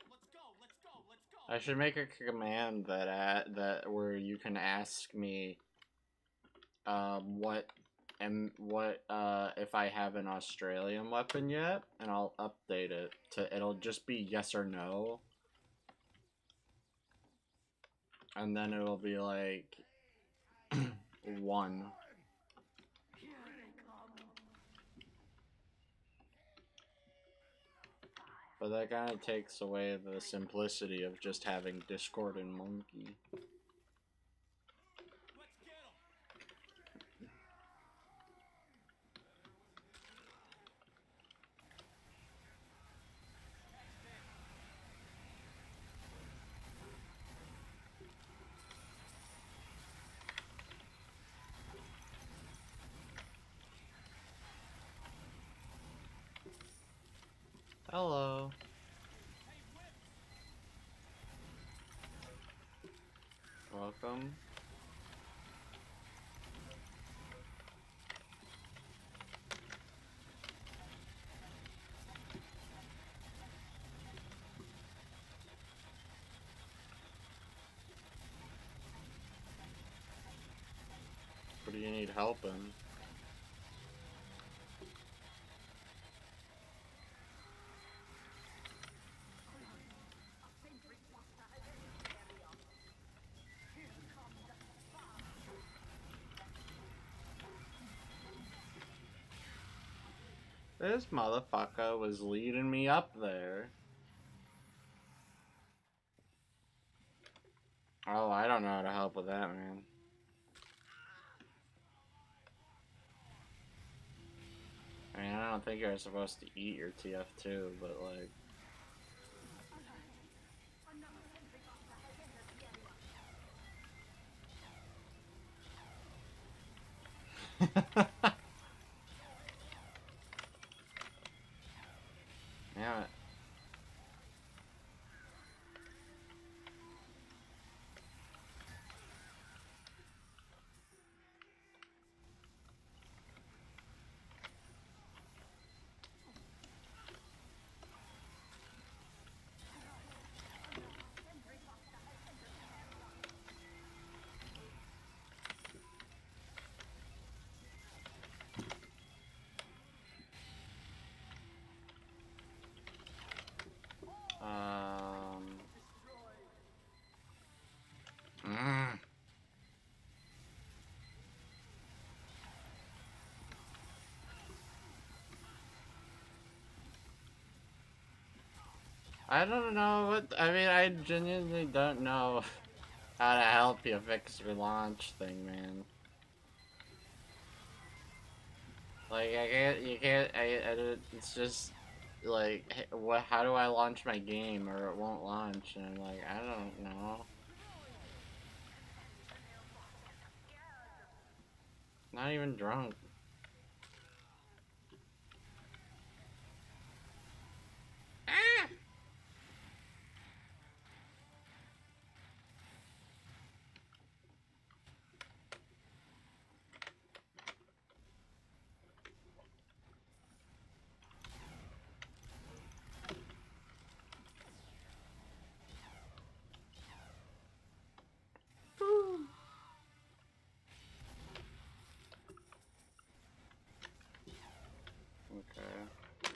Let's go, let's go, let's go! I should make a command that where you can ask me what if I have an Australian weapon yet, and I'll update it to it'll just be yes or no, and then it'll be like one. Here they come. But that kind of takes away the simplicity of just having Discord and Monkey. Let's get him! Hello. Welcome. What do you need help in? This motherfucker was leading me up there. Oh, I don't know how to help with that, man. I mean, I don't think you're supposed to eat your TF2, but like... Damn it. Mm. I don't know what... I mean, I genuinely don't know how to help you fix your launch thing, man. Like, it's just... Like, hey, how do I launch my game, or it won't launch, and I'm like, I don't know. Not even drunk. Ah! Okay.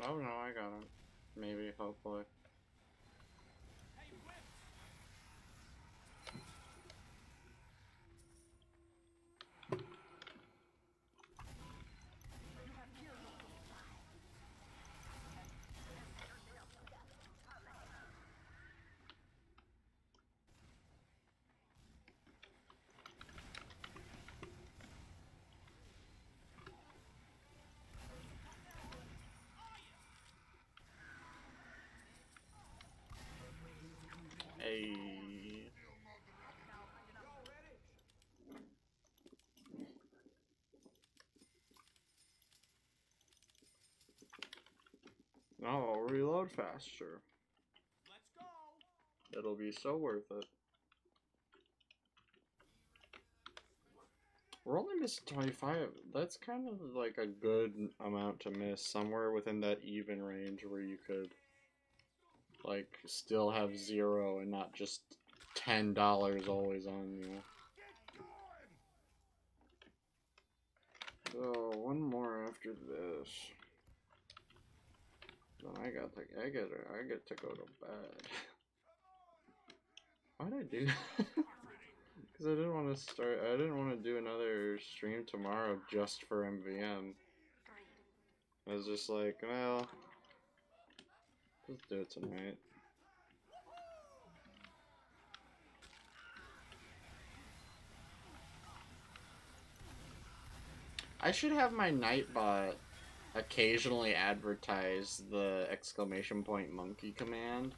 Oh no, I got it. Maybe, hopefully. I'll reload faster. Let's go. It'll be so worth it. We're only missing 25. That's kind of like a good amount to miss. Somewhere within that even range where you could, like, still have 0 and not just $10 always on you. So, one more after this. Then I get to go to bed. Why'd I do that? Because I didn't want to do another stream tomorrow just for MVM. I was just like, well, let's do it tonight. I should have my Nightbot occasionally advertise the exclamation point monkey command.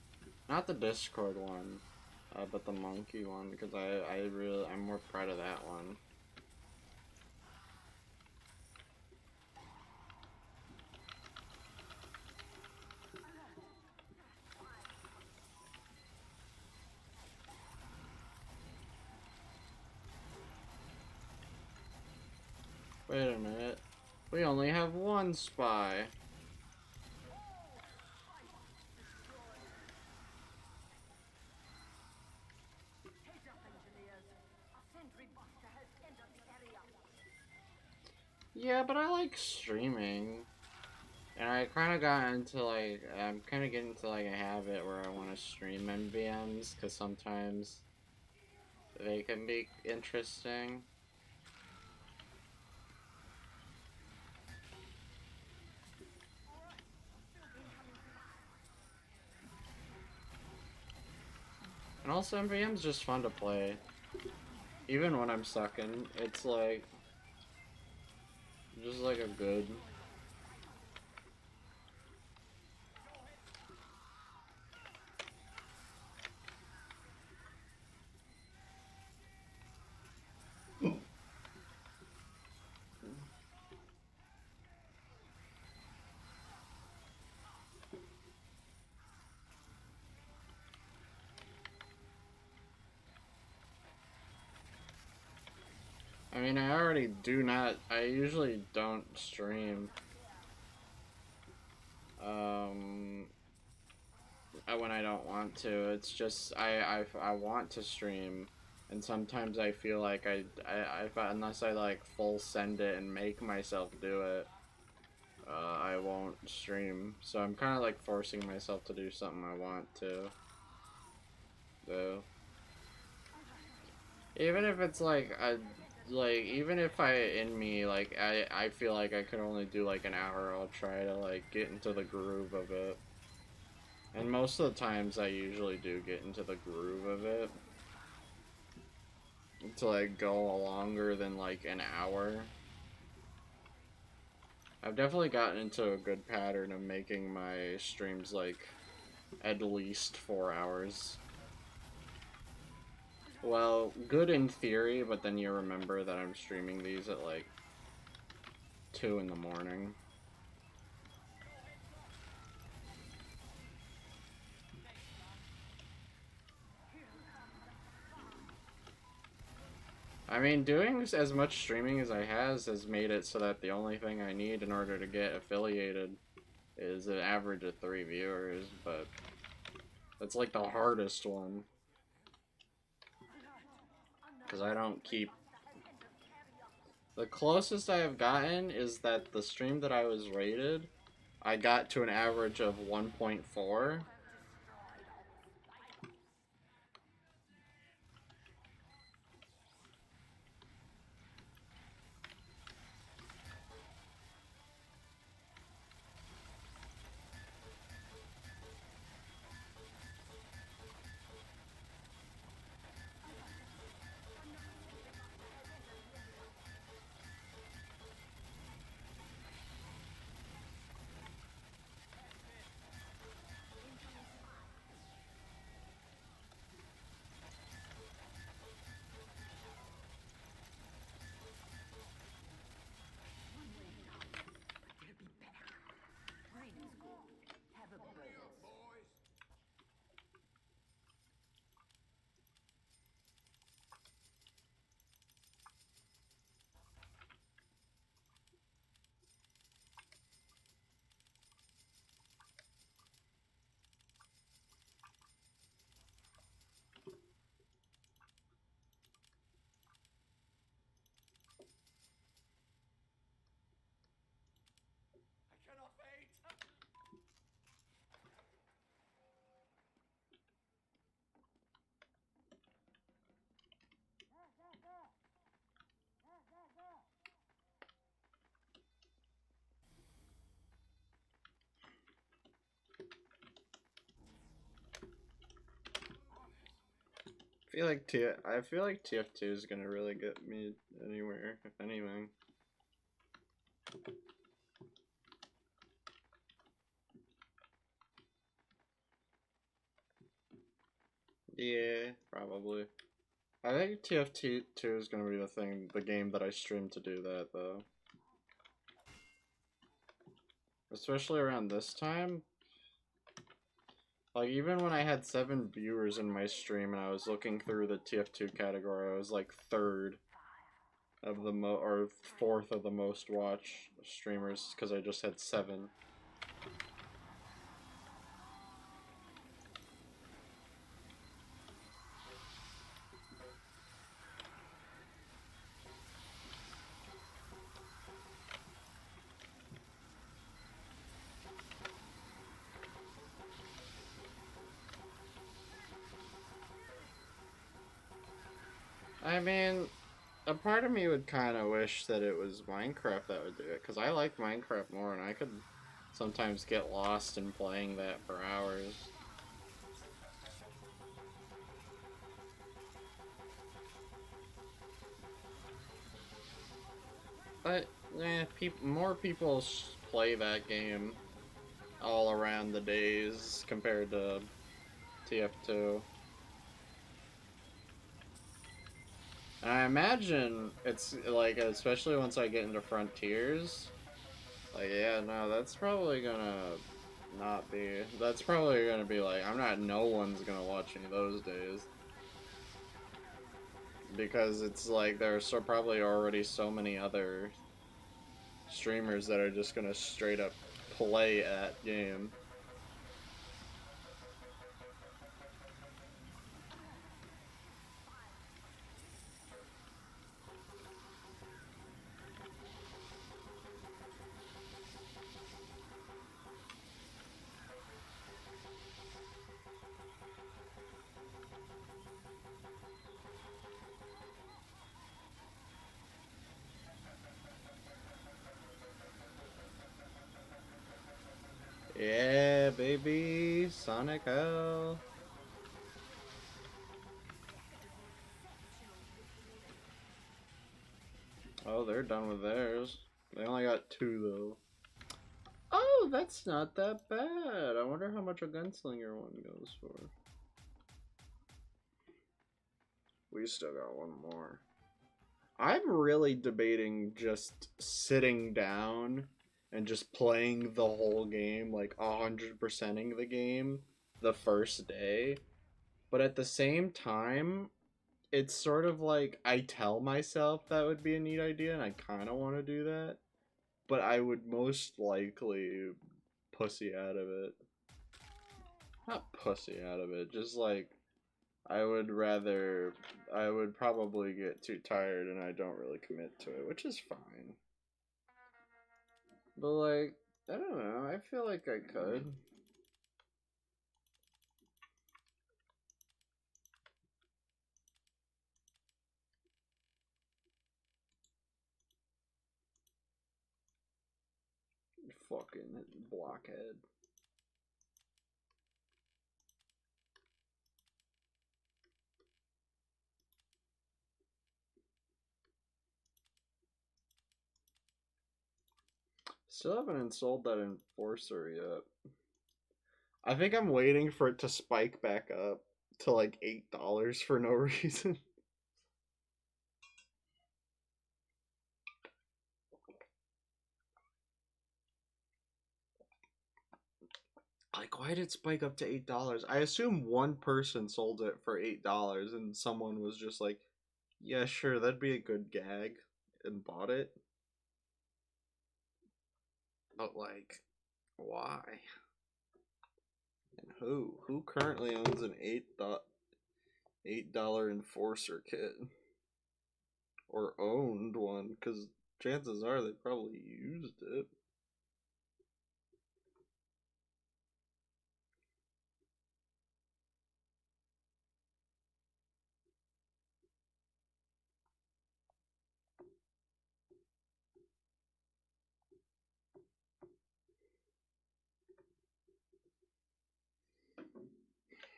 Not the Discord one, but the monkey one, because I'm more proud of that one. Wait a minute. We only have one spy. Heads up, engineers. A sentry buster has entered the area. Yeah, but I like streaming. And I kind of got into, like, I'm kind of getting into, like, a habit where I want to stream MVMs, because sometimes they can be interesting. And also, MVM's just fun to play. Even when I'm sucking, it's like, just like a good... I mean, I usually don't stream, when I don't want to. It's just, I want to stream, and sometimes I feel like unless I, like, full send it and make myself do it, I won't stream. So I'm kind of, like, forcing myself to do something I want to do. Even if it's even if I feel like I could only do like an hour, I'll try to like get into the groove of it. And most of the times I usually do get into the groove of it. To like go longer than like an hour. I've definitely gotten into a good pattern of making my streams like at least 4 hours. Well, good in theory, but then you remember that I'm streaming these at like 2 in the morning. I mean, doing as much streaming as I has made it so that the only thing I need in order to get affiliated is an average of 3 viewers, but that's like the hardest one. Because I don't keep... The closest I have gotten is that the stream that I was rated, I got to an average of 1.4. I feel like TF2 is gonna really get me anywhere, if anything. Yeah, probably. I think TF2 is gonna be the game that I stream to do that though. Especially around this time. Like, even when I had 7 viewers in my stream and I was looking through the TF2 category, I was like 3rd of the or 4th of the most watched streamers because I just had 7. I mean, a part of me would kind of wish that it was Minecraft that would do it, because I like Minecraft more, and I could sometimes get lost in playing that for hours. But, more people play that game all around the days compared to TF2. And I imagine it's like, especially once I get into Frontiers, like, yeah, no, that's probably gonna not be. That's probably gonna be like, no one's gonna watch me those days. Because it's like, there's probably already so many other streamers that are just gonna straight up play at game. Yeah, baby, Sonic Hell. Oh, they're done with theirs. They only got 2 though. Oh, that's not that bad. I wonder how much a gunslinger one goes for. We still got one more. I'm really debating just sitting down and just playing the whole game, like 100%ing the game the first day. But at the same time, it's sort of like I tell myself that would be a neat idea and I kind of want to do that. But I would most likely pussy out of it. Not pussy out of it, just like I would probably get too tired and I don't really commit to it, which is fine. But like, I don't know, I feel like I could. Fucking blockhead. Still haven't installed that enforcer yet. I think I'm waiting for it to spike back up to like $8 for no reason. Like, why did it spike up to $8? I assume one person sold it for $8 and someone was just like, yeah, sure, that'd be a good gag, and bought it. But like, why? And who? Who currently owns an $8 enforcer kit? Or owned one? Because chances are they probably used it.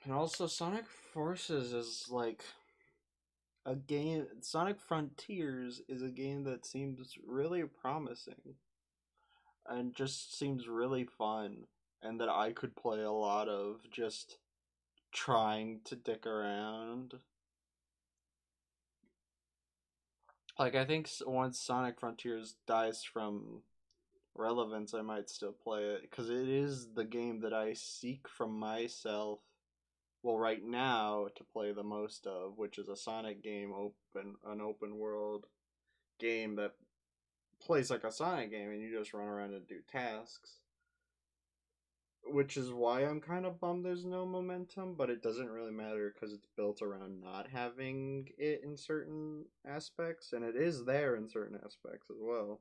And also, Sonic Forces is like a game. Sonic Frontiers is a game that seems really promising and just seems really fun, and that I could play a lot of just trying to dick around. Like, I think once Sonic Frontiers dies from relevance, I might still play it because it is the game that I seek from myself. Well, right now to play the most of, which is a Sonic game, an open world game that plays like a Sonic game, and you just run around and do tasks. Which is why I'm kind of bummed there's no momentum, but it doesn't really matter because it's built around not having it in certain aspects, and it is there in certain aspects as well.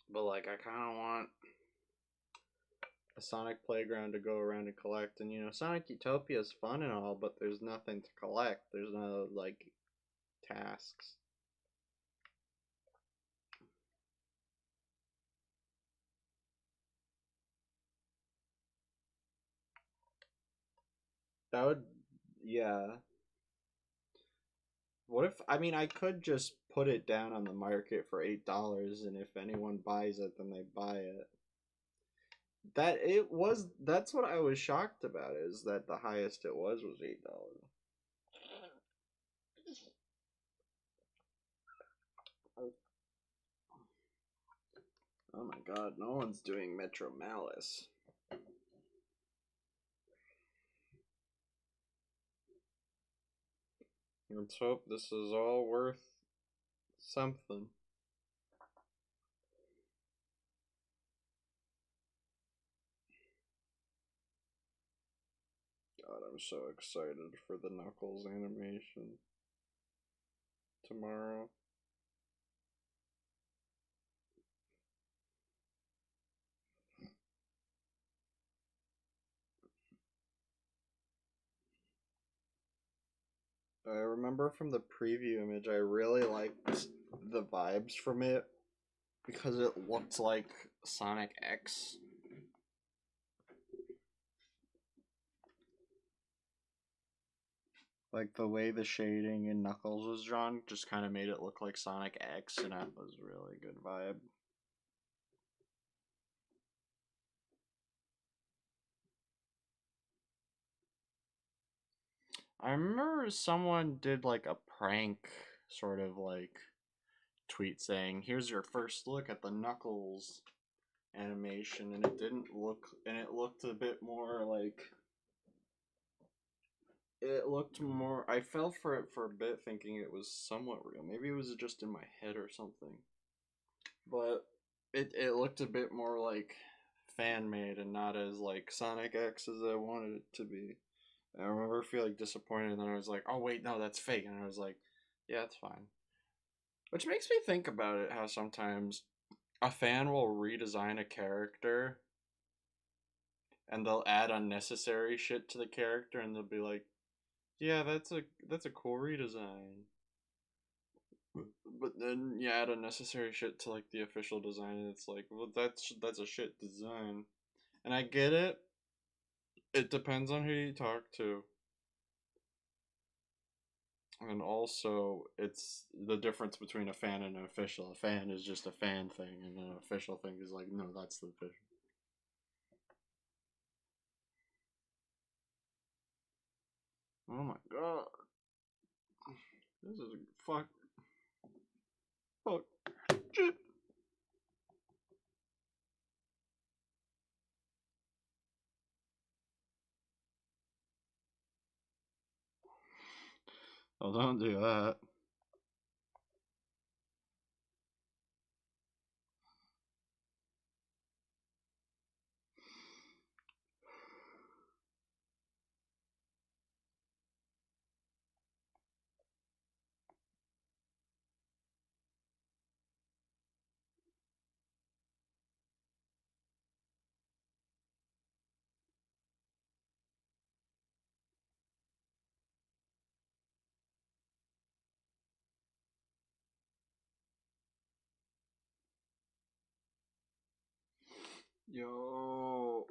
But like, I kind of want a Sonic playground to go around and collect, and Sonic Utopia is fun and all, but there's nothing to collect. There's no like tasks. That would, yeah. What if, I mean, I could just put it down on the market for $8, and if anyone buys it, then they buy it. That's what I was shocked about, is that the highest it was $8. Oh my god, no one's doing Metro Malice. Let's hope this is all worth something. God, I'm so excited for the Knuckles animation tomorrow. I remember from the preview image, I really liked the vibes from it because it looked like Sonic X. Like the way the shading in Knuckles was drawn just kind of made it look like Sonic X, and that was a really good vibe. I remember someone did like a prank sort of like tweet saying, "Here's your first look at the Knuckles animation," and it looked a bit more like, I fell for it for a bit thinking it was somewhat real. Maybe it was just in my head or something. But it looked a bit more like fan made and not as like Sonic X as I wanted it to be. I remember feeling disappointed, and then I was like, "Oh wait, no, that's fake." And I was like, "Yeah, it's fine." Which makes me think about it, how sometimes a fan will redesign a character and they'll add unnecessary shit to the character, and they'll be like, "Yeah, that's a cool redesign." But then you add unnecessary shit to like the official design, and it's like, well, that's a shit design. And I get it. It depends on who you talk to. And also, it's the difference between a fan and an official. A fan is just a fan thing, and an official thing is like, no, that's the official. Oh my god. This is fuck. Fuck. Shit. Oh, don't do that. Yo.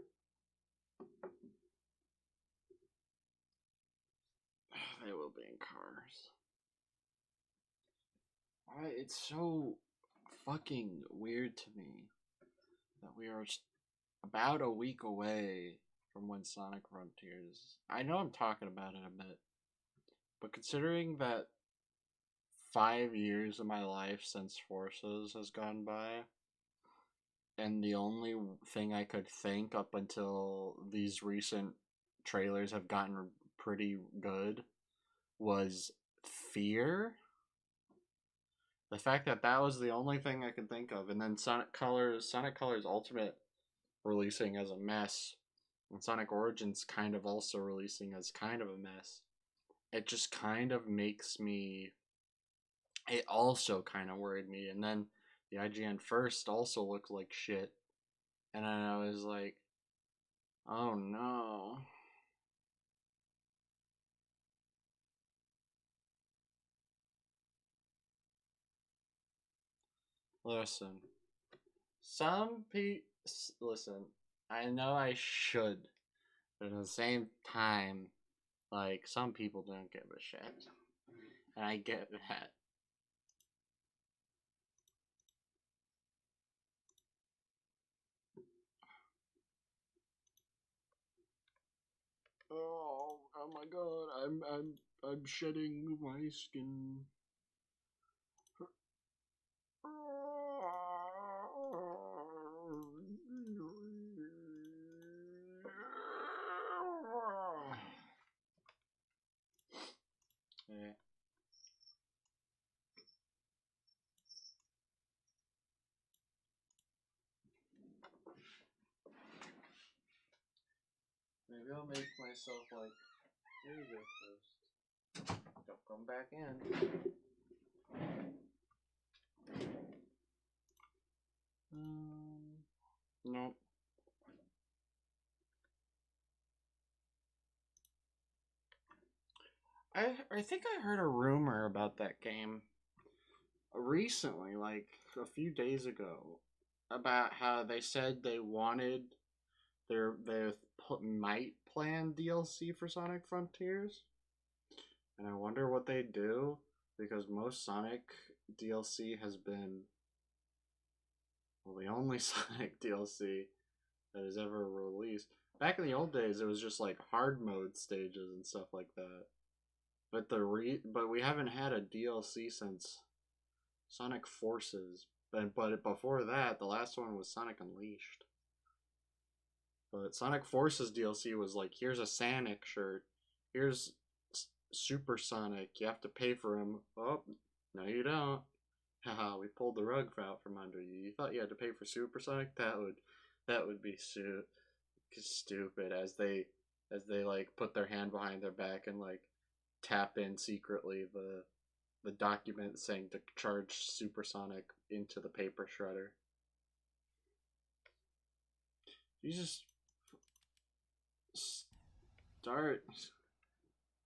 It will be in cars. It's so fucking weird to me that we are about a week away from when Sonic Frontiers. I know I'm talking about it a bit, but considering that 5 years of my life since Forces has gone by, and the only thing I could think up until these recent trailers have gotten pretty good was fear. The fact that that was the only thing I could think of, and then Sonic Colors Ultimate releasing as a mess, and Sonic Origins kind of also releasing as kind of a mess. It just kind of makes me. It also kind of worried me, and then the IGN first also looked like shit, and I was like, oh no. Listen, listen. I know I should, but at the same time, like some people don't give a shit, and I get that. Oh my god! I'm shedding my skin. Yeah. Maybe I'll make myself like, here you go first. Don't come back in. Nope. I think I heard a rumor about that game recently, like a few days ago, about how they said they wanted their might plan DLC for Sonic Frontiers, and I wonder what they do because most Sonic DLC has been, well, the only Sonic DLC that is ever released. Back in the old days, it was just like hard mode stages and stuff like that. But we haven't had a DLC since Sonic Forces. But before that, the last one was Sonic Unleashed. But Sonic Forces DLC was like, here's a Sonic shirt, here's Super Sonic. You have to pay for him. Oh, no, you don't. Haha, we pulled the rug out from under you. You thought you had to pay for Super Sonic? That would be stupid. As they like put their hand behind their back and like tap in secretly the document saying to charge Supersonic into the paper shredder. You just start.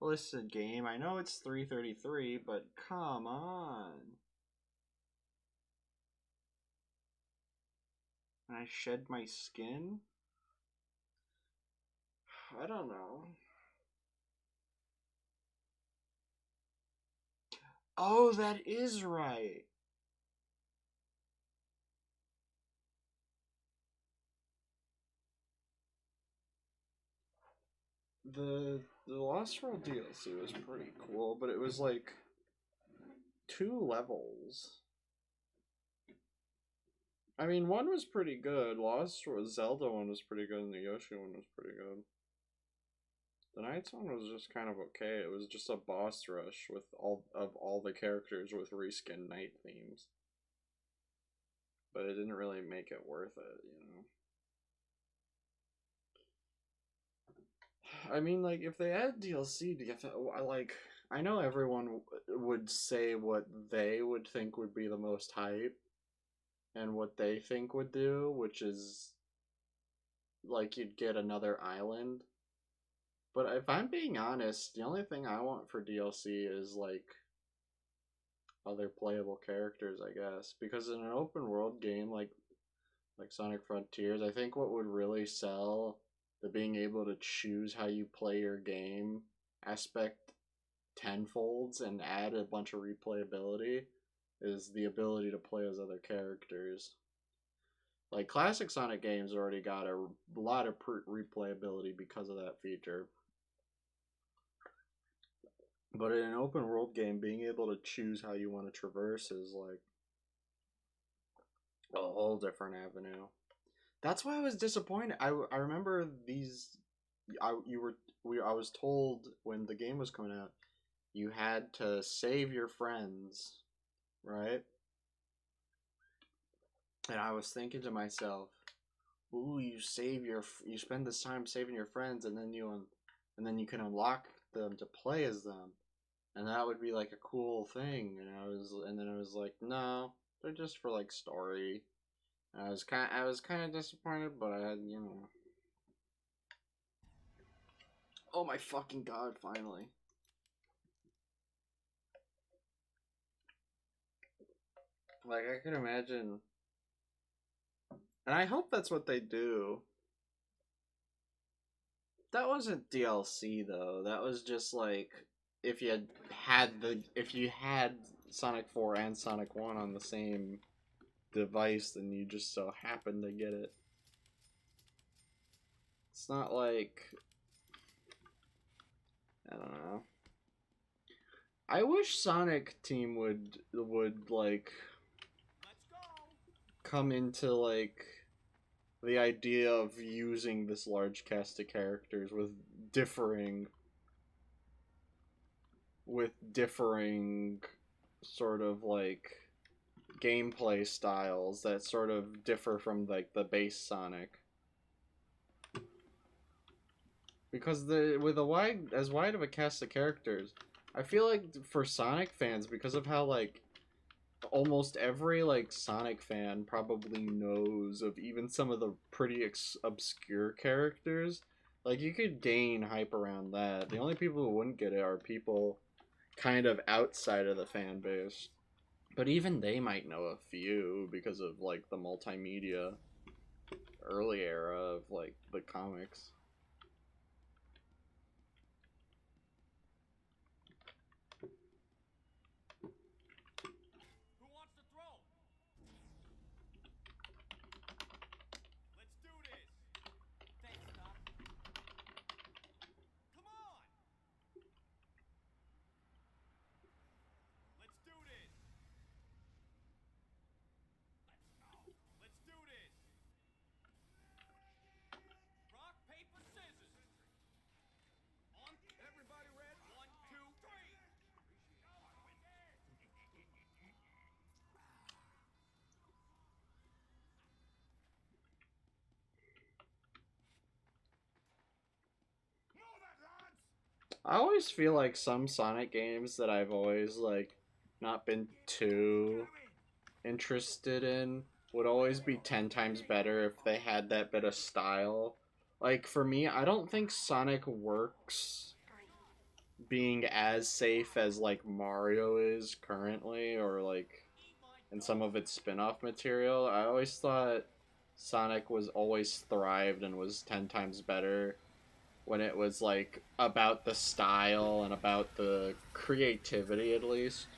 Listen, game. I know it's 3:33, but come on. And I shed my skin. I don't know. Oh, that is right. The Lost World DLC was pretty cool, but it was like 2 levels. I mean, one was pretty good. Zelda one was pretty good, and the Yoshi one was pretty good. The Knights one was just kind of okay. It was just a boss rush with all the characters with reskin Knight themes, but it didn't really make it worth it, you know. I mean, like, if they add DLC, do you have to, like, I know everyone would say what they would think would be the most hype and what they think would do, which is, like, you'd get another island. But if I'm being honest, the only thing I want for DLC is, like, other playable characters, I guess. Because in an open world game like Sonic Frontiers, I think what would really sell the being able to choose how you play your game aspect tenfolds and add a bunch of replayability is the ability to play as other characters. Like classic Sonic games already got a lot of replayability because of that feature. But in an open world game, being able to choose how you want to traverse is like a whole different avenue. That's why I was disappointed. I remember these. I was told when the game was coming out, you had to save your friends, right? And I was thinking to myself, "Ooh, you spend this time saving your friends, and then you can unlock them to play as them, and that would be like a cool thing." And then I was like, "No, they're just for like story." And I was kind of disappointed, but I had, you know. Oh my fucking god! Finally. Like I can imagine, and I hope that's what they do. That wasn't DLC though. That was just like if you if you had Sonic 4 and Sonic 1 on the same device, then you just so happened to get it. It's not like I don't know. I wish Sonic Team would like Let's go. come into like the idea of using this large cast of characters with differing sort of like gameplay styles that sort of differ from like the base Sonic. Because with a wide of a cast of characters, I feel like for Sonic fans, because of how like almost every like Sonic fan probably knows of even some of the pretty obscure characters, like you could gain hype around that. The only people who wouldn't get it are people kind of outside of the fan base. But even they might know a few because of like the multimedia early era of like the comics. Who wants to throw? Let's do this. Thanks, Doc. Come on. Let's do this. Let's go. Let's do this. Rock, paper, scissors. On. Everybody ready? 1, 2, 3. I always feel like some Sonic games that I've always like not been too interested in would always be 10 times better if they had that bit of style. Like for me, I don't think Sonic works being as safe as like Mario is currently or like in some of its spin-off material. I always thought Sonic was always thrived and was 10 times better when it was like about the style and about the creativity at least.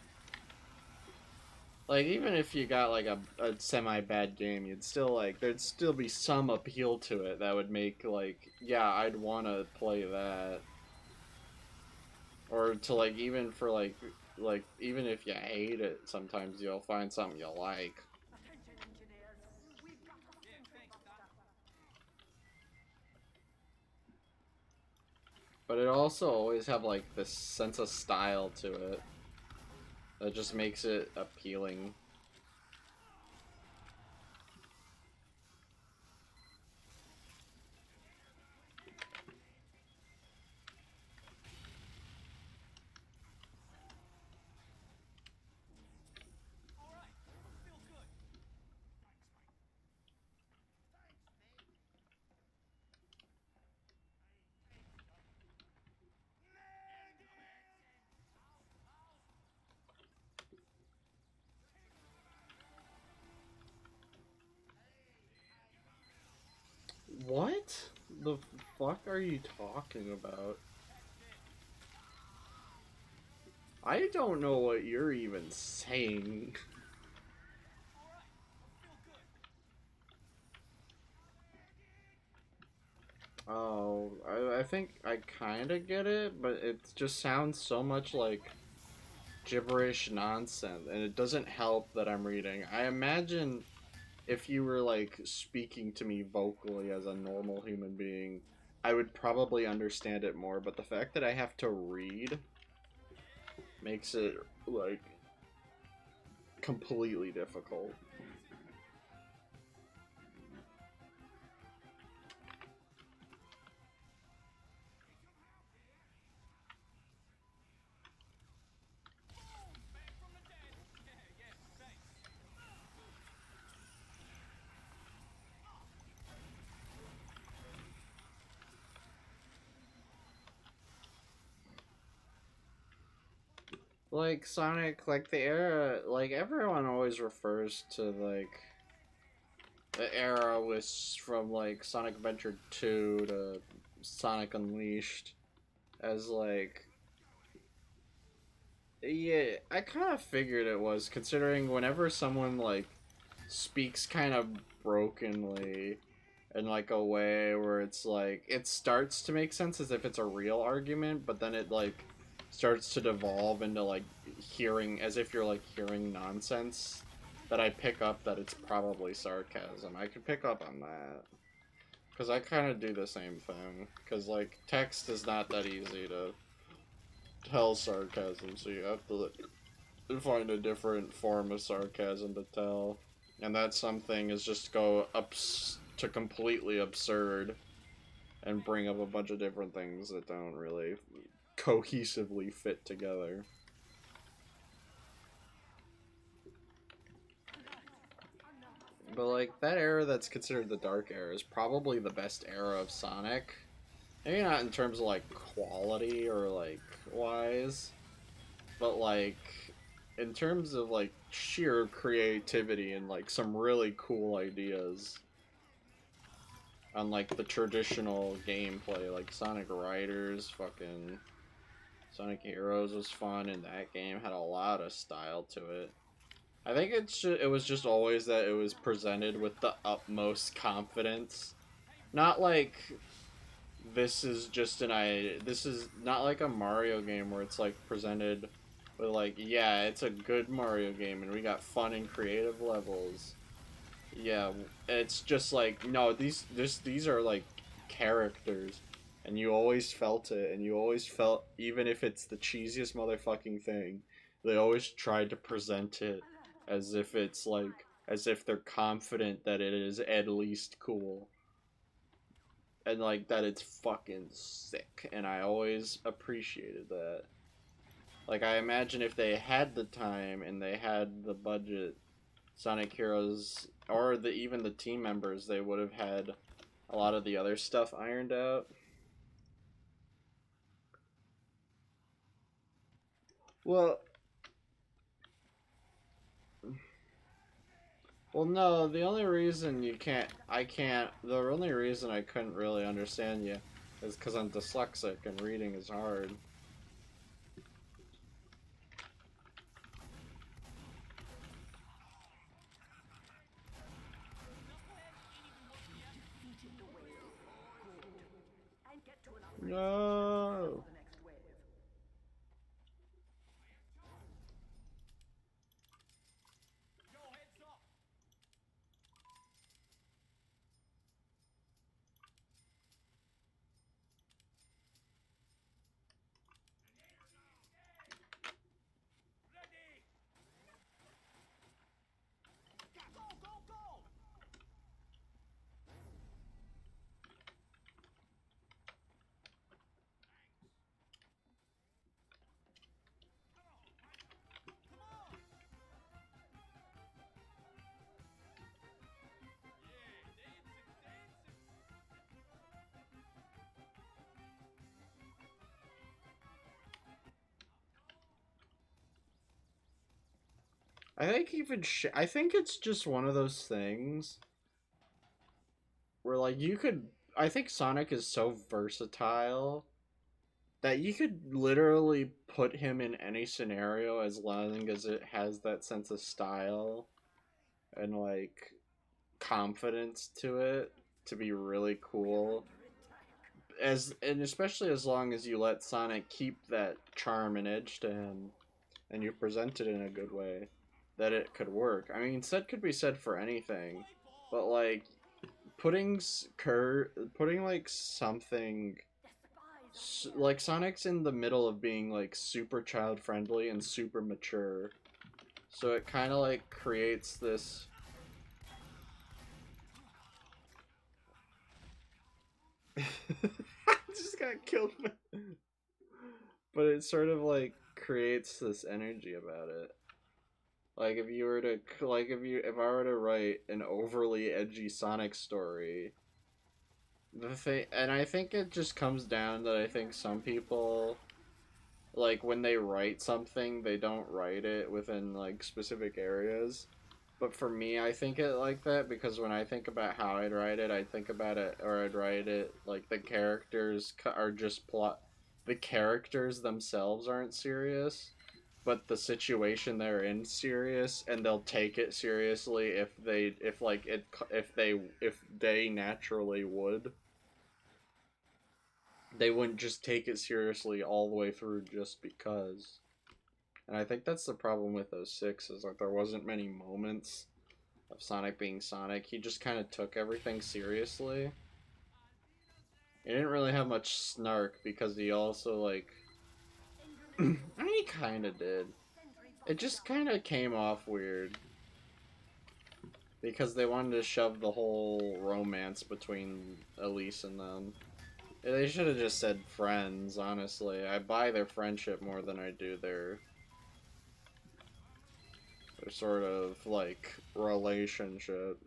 Like even if you got like a semi bad game, you'd still like there'd still be some appeal to it that would make like yeah, I'd want to play that. Or to like even for like even if you hate it, sometimes you'll find something you like. Attention, engineers. We've got a Yeah, central thanks, Doc. buster. But it also always have like this sense of style to it that just makes it appealing. All right. Feel good. What the fuck are you talking about? I don't know what you're even saying. Oh, I think I kind of get it, but it just sounds so much like gibberish nonsense, and it doesn't help that I'm reading. I imagine if you were like speaking to me vocally as a normal human being, I would probably understand it more, but the fact that I have to read makes it like completely difficult. Back from the dead. Yeah, thanks. Like Sonic, like the era, like everyone always refers to like the era was from like Sonic Adventure 2 to Sonic Unleashed as like, yeah, I kind of figured it was, considering whenever someone like speaks kind of brokenly in like a way where it's like it starts to make sense as if it's a real argument, but then it like starts to devolve into like hearing as if you're like hearing nonsense, that I pick up that it's probably sarcasm. I could pick up on that because I kind of do the same thing, because like text is not that easy to tell sarcasm, so you have to find a different form of sarcasm to tell. And that something is just go up to completely absurd and bring up a bunch of different things that don't really cohesively fit together. But like that era that's considered the dark era is probably the best era of Sonic. Maybe not in terms of like quality or like wise, but like in terms of like sheer creativity and like some really cool ideas on like the traditional gameplay, like Sonic Riders, fucking Sonic Heroes was fun, and that game had a lot of style to it. I think it was just always that it was presented with the utmost confidence. Not like this is just an I. This is not like a Mario game where it's like presented with like, yeah, it's a good Mario game and we got fun and creative levels. Yeah, it's just like, no, these are like characters, and you always felt it, and you always felt, even if it's the cheesiest motherfucking thing, they always tried to present it as if it's like, as if they're confident that it is at least cool, and like that it's fucking sick, and I always appreciated that. Like, I imagine if they had the time and they had the budget, Sonic Heroes, or even the team members, they would have had a lot of the other stuff ironed out. Well, well, no. The only reason the only reason I couldn't really understand you is because I'm dyslexic and reading is hard. Defeated the wave. Good. And get to an upgrade No. for the next wave. Yo, heads up. Ready. Go, go, go. Come on. Yeah, dancing, dancing. I think it's just one of those things where like you could. I think Sonic is so versatile that you could literally put him in any scenario as long as it has that sense of style and like confidence to it to be really cool. As and especially as long as you let Sonic keep that charm and edge to him and you present it in a good way, that it could work. I mean, said could be said for anything, but like putting like something like Sonic's in the middle of being like super child friendly and super mature, so it kind of like creates this. Just got killed. But it sort of like creates this energy about it. Like if you were to if I were to write an overly edgy Sonic story, the thing, and I think it just comes down that I think some people like when they write something, they don't write it within like specific areas. But for me, I think it like that because when I think about how I'd write it, I'd think about it, or I'd write it like the characters are just plot. The characters themselves aren't serious, but the situation they're in serious, and they'll take it seriously if they naturally would. They wouldn't just take it seriously all the way through just because. And I think that's the problem with 06 is like there wasn't many moments of Sonic being Sonic. He just kind of took everything seriously. He didn't really have much snark because he also like I mean he kind of did. It just kind of came off weird because they wanted to shove the whole romance between Elise and them. They should have just said friends, honestly. I buy their friendship more than I do their sort of like relationship.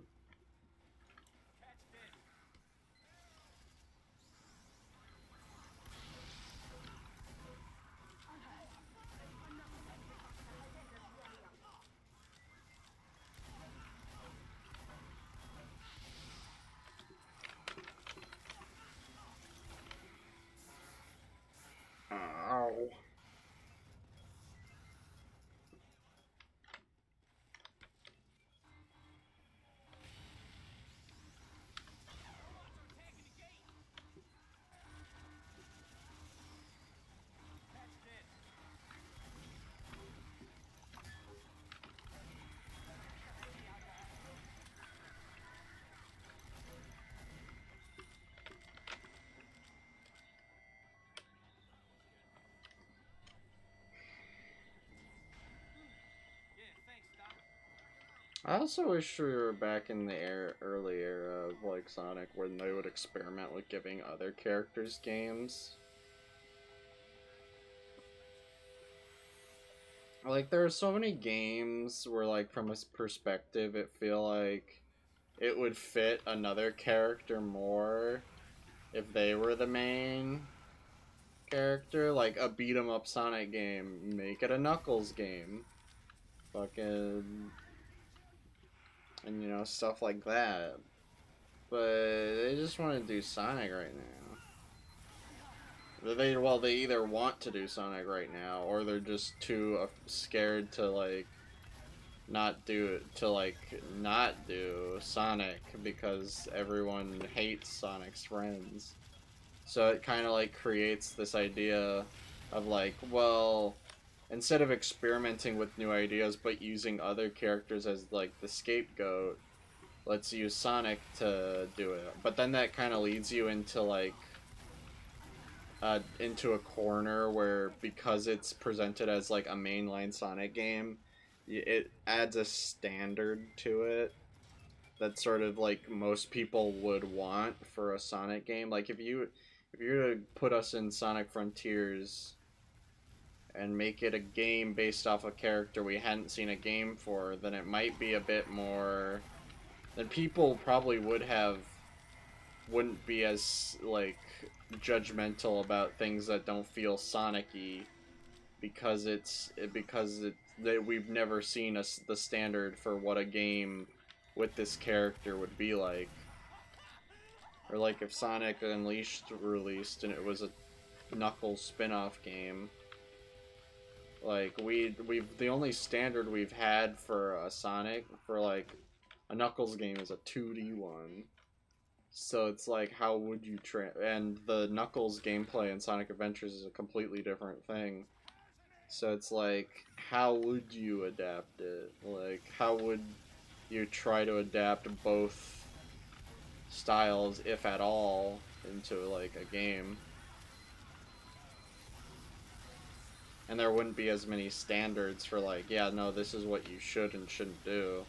Ow. I also wish we were back in the early era of like Sonic when they would experiment with giving other characters games. Like there are so many games where like from a perspective it feel like it would fit another character more if they were the main character, like a beat 'em up Sonic game, make it a Knuckles game. Fucking and stuff like that. But they just want to do Sonic right now. They either want to do Sonic right now or they're just too scared to like not do Sonic because everyone hates Sonic's friends. So it kind of like creates this idea of like, well, instead of experimenting with new ideas but using other characters as like the scapegoat, let's use Sonic to do it. But then that kind of leads you into like into a corner where because it's presented as like a mainline Sonic game, it adds a standard to it that sort of like most people would want for a Sonic game. Like if you were to put us in Sonic Frontiers and make it a game based off a character we hadn't seen a game for, then it might be a bit more. Then people probably wouldn't be as like judgmental about things that don't feel Sonic-y because that we've never seen the standard for what a game with this character would be like. Or like if Sonic Unleashed released and it was Knuckles spin-off game. Like we've the only standard we've had for a Sonic for like a Knuckles game is a 2D one. So it's like, how would you and the Knuckles gameplay in Sonic Adventures is a completely different thing. So it's like, how would you adapt it? Like, how would you try to adapt both styles, if at all, into like a game? And there wouldn't be as many standards for like, yeah, no, this is what you should and shouldn't do.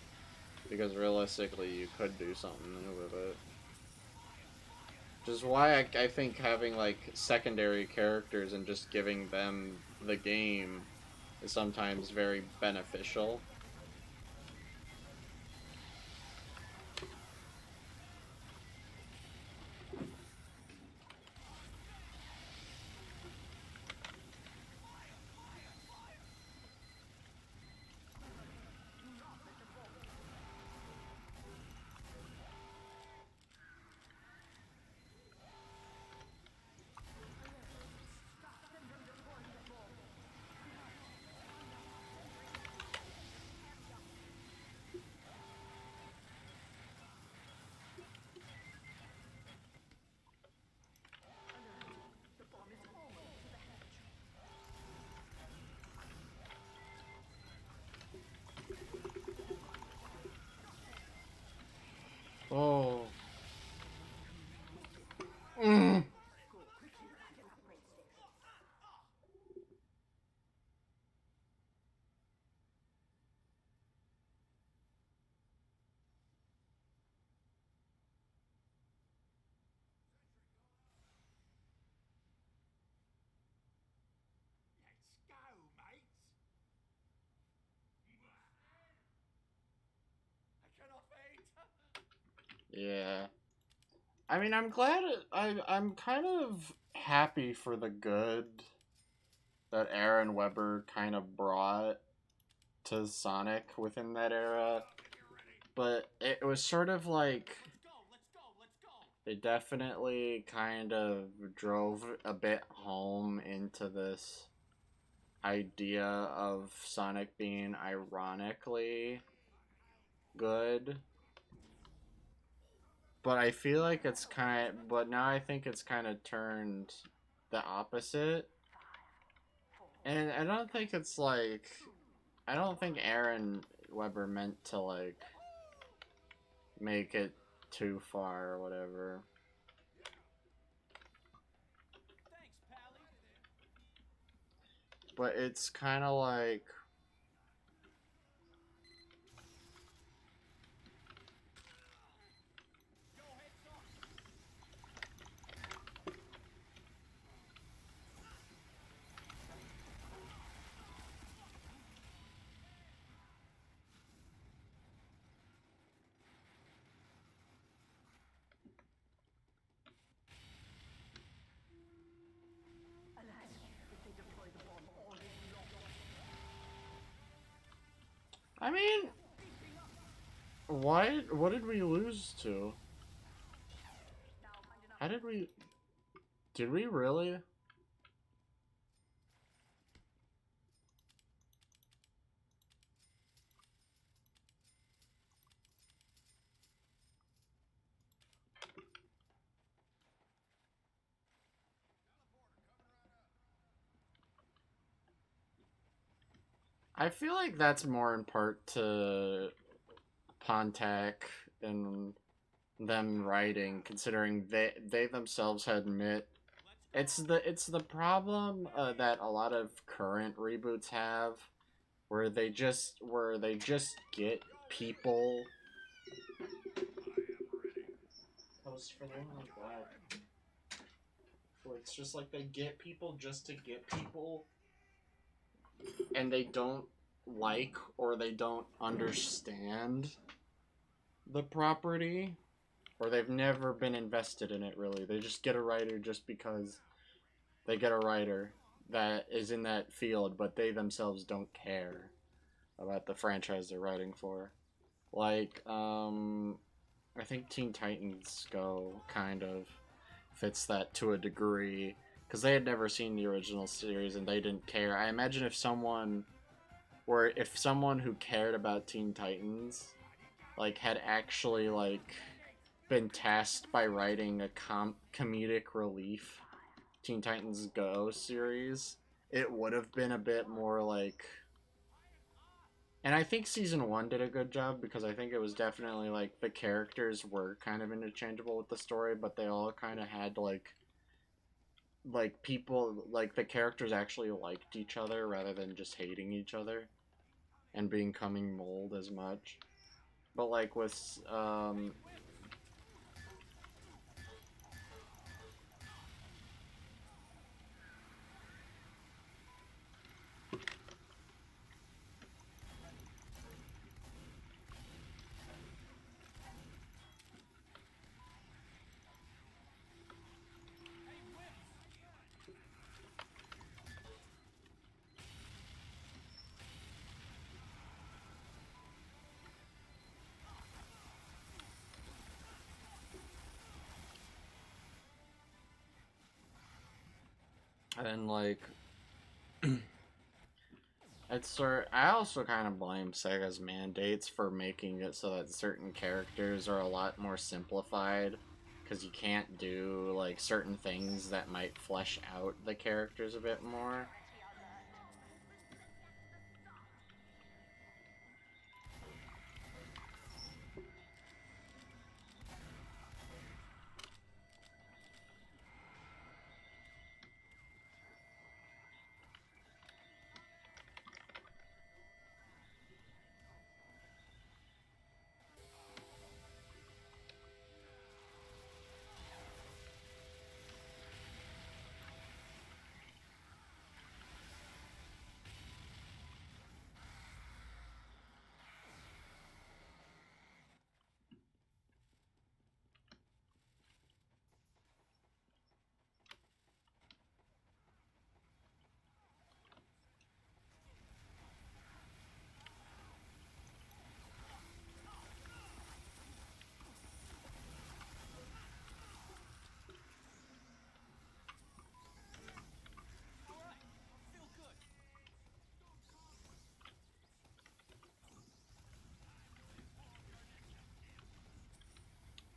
Because realistically, you could do something new with it. Which is why I think having like secondary characters and just giving them the game is sometimes very beneficial. Oh. Mm. Let's go, mates. I cannot wait. Yeah. I mean, I'm glad I'm kind of happy for the good that Aaron Weber kind of brought to Sonic within that era. But it was sort of like Let's go. they definitely kind of drove a bit home into this idea of Sonic being ironically good. But I feel like it's but now I think it's kind of turned the opposite. And I don't think it's like, I don't think Aaron Weber meant to like make it too far or whatever. Thanks, Pally. But it's kind of like, Go ahead, son. Alas, if they deploy the bomb, all will be lost. I mean, what did we lose to? How did we really? I feel like that's more in part to Pontac and them writing, considering they themselves admit it's the problem that a lot of current reboots have, where they just get people. Post for them, oh my god. Where it's just like they get people just to get people, and they don't like or they don't understand the property, or they've never been invested in it really. They just get a writer just because they get a writer that is in that field, but they themselves don't care about the franchise they're writing for. Like, I think Teen Titans Go kind of fits that to a degree, because they had never seen the original series and they didn't care. I imagine if someone who cared about Teen Titans like had actually like been tasked by writing a comedic relief Teen Titans Go series, it would have been a bit more like. And I think season one did a good job because I think it was definitely like the characters were kind of interchangeable with the story, but they all kind of had like people, like the characters actually liked each other rather than just hating each other and becoming mold as much. But like with and like it's sort. I also kind of blame Sega's mandates for making it so that certain characters are a lot more simplified, because you can't do like certain things that might flesh out the characters a bit more.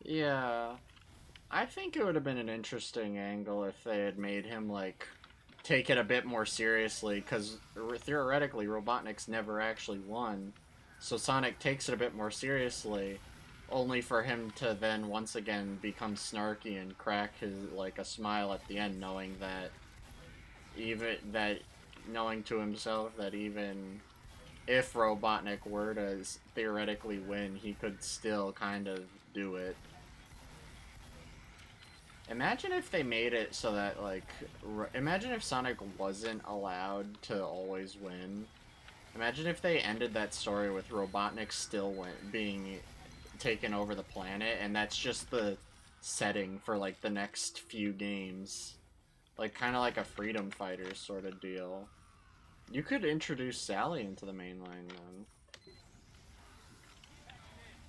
Yeah, I think it would have been an interesting angle if they had made him like take it a bit more seriously, because theoretically Robotnik's never actually won, so Sonic takes it a bit more seriously, only for him to then once again become snarky and crack his like a smile at the end, even that knowing to himself that even if Robotnik were to theoretically win, he could still kind of do it. Imagine if they made it so that, like, imagine if Sonic wasn't allowed to always win. Imagine if they ended that story with Robotnik still being taken over the planet, and that's just the setting for, like, the next few games. Like, kind of like a Freedom Fighters sort of deal. You could introduce Sally into the main line,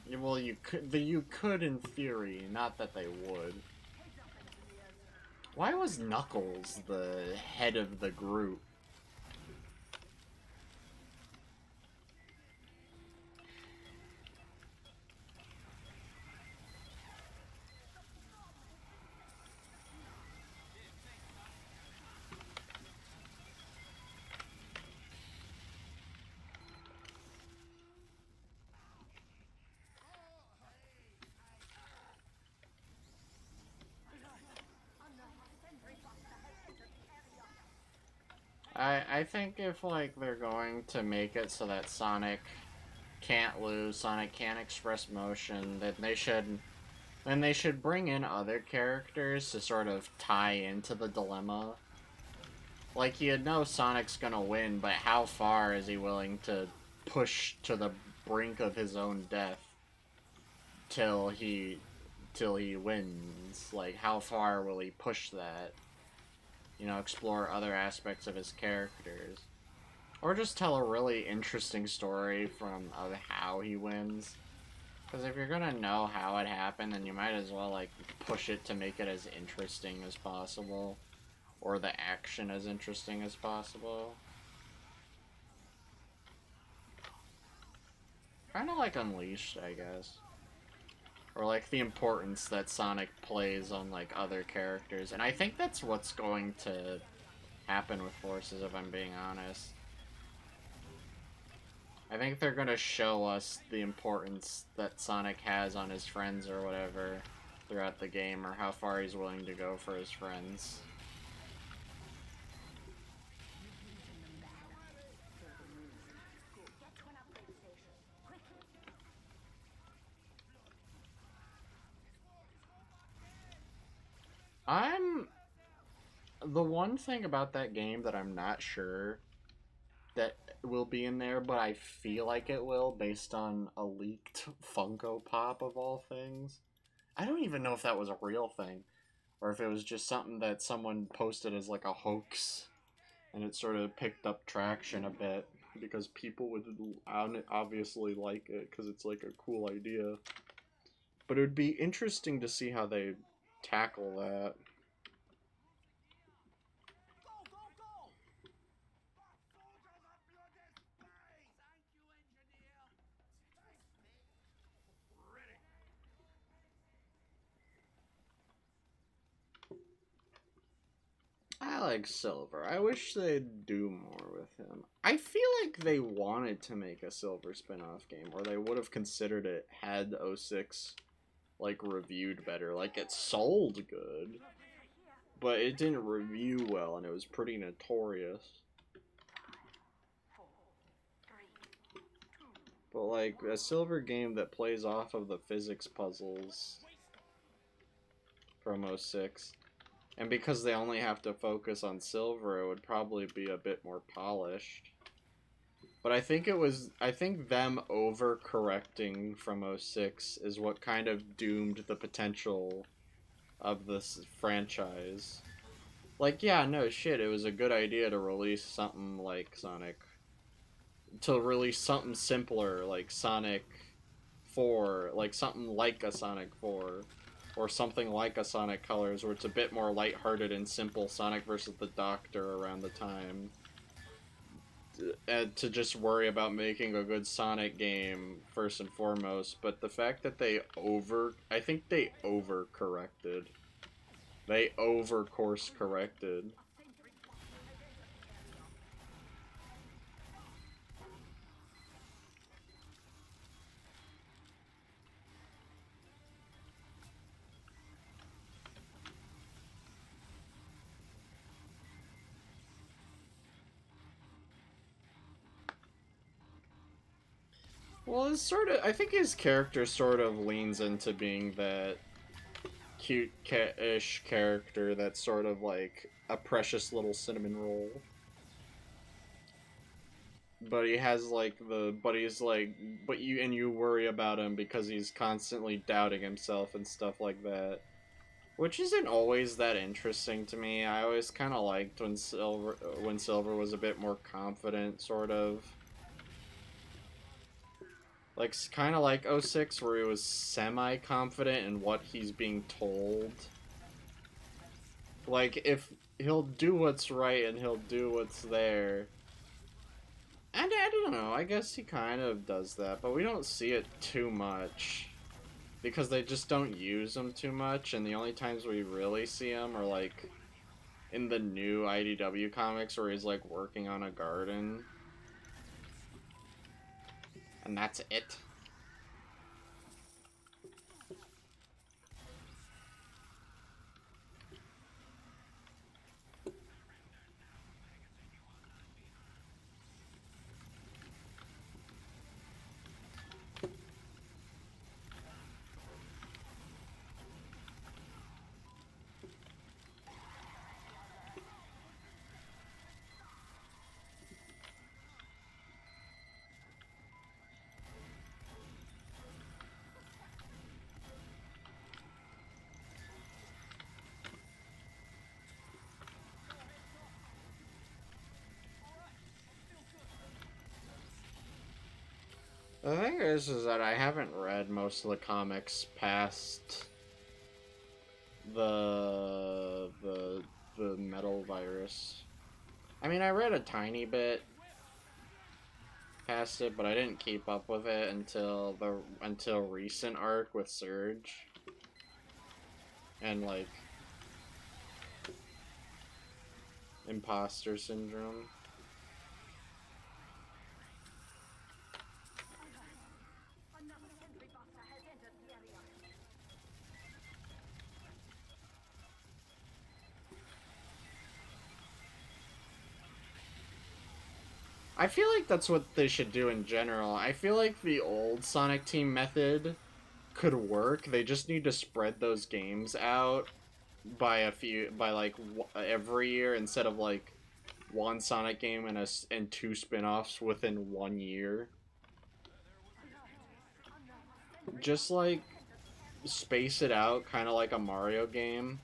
then. Well, you could in theory, not that they would. Why was Knuckles the head of the group? I think if like they're going to make it so that Sonic can't lose, Sonic can't express motion, then they should bring in other characters to sort of tie into the dilemma. Like, you know Sonic's gonna win, but how far is he willing to push to the brink of his own death till he wins? Like, how far will he push that? You know, explore other aspects of his characters. Or just tell a really interesting story of how he wins. Because if you're gonna know how it happened, then you might as well, like, push it to make it as interesting as possible. or the action as interesting as possible. Kind of like Unleashed, I guess. Or like the importance that Sonic plays on like other characters. And I think that's what's going to happen with Forces, if I'm being honest. I think they're gonna show us the importance that Sonic has on his friends or whatever throughout the game, or how far he's willing to go for his friends. Get to an upgrade station. Quickly. The one thing about that game that I'm not sure that will be in there, but I feel like it will based on a leaked Funko Pop of all things. I don't even know if that was a real thing, or if it was just something that someone posted as like a hoax, and it sort of picked up traction a bit because people would obviously like it because it's like a cool idea. But it would be interesting to see how they tackle that. Go, go, go! Soldiers of bloody space! Thank you, engineer! Test me! Ready! I like Silver. I wish they'd do more with him. I feel like they wanted to make a Silver spin-off game, or they would have considered it had 06 like reviewed better. Like it sold good, but it didn't review well, and it was pretty notorious. But like a Silver game that plays off of the physics puzzles from 06, and because they only have to focus on Silver, it would probably be a bit more polished. But I think them overcorrecting from 06 is what kind of doomed the potential of this franchise. Like, yeah, no shit, it was a good idea to release something like to release something simpler like Sonic 4, like something like a Sonic 4, or something like a Sonic Colors, where it's a bit more lighthearted and simple Sonic versus the Doctor around the time. To just worry about making a good Sonic game first and foremost, but the fact that I think they overcorrected. They over course corrected. Well, it's sort of. I think his character sort of leans into being that cute-ish character that's sort of like a precious little cinnamon roll. But he has like but he's like, you worry about him because he's constantly doubting himself and stuff like that. Which isn't always that interesting to me. I always kind of liked when Silver was a bit more confident, sort of. Like, kind of like 06, where he was semi-confident in what he's being told. Like, if he'll do what's right and he'll do what's there. And I don't know, I guess he kind of does that, but we don't see it too much. Because they just don't use him too much, and the only times we really see him are, like, in the new IDW comics where he's, like, working on a garden. And that's it. The thing is that I haven't read most of the comics past the metal virus. I mean, I read a tiny bit past it, but I didn't keep up with it until recent arc with Surge. And like imposter syndrome. Another sentry buster has entered the area. I feel like that's what they should do in general. I feel like the old Sonic Team method could work. They just need to spread those games out by like every year instead of like one Sonic game and two spin-offs within 1 year. Just like space it out kind of like a Mario game.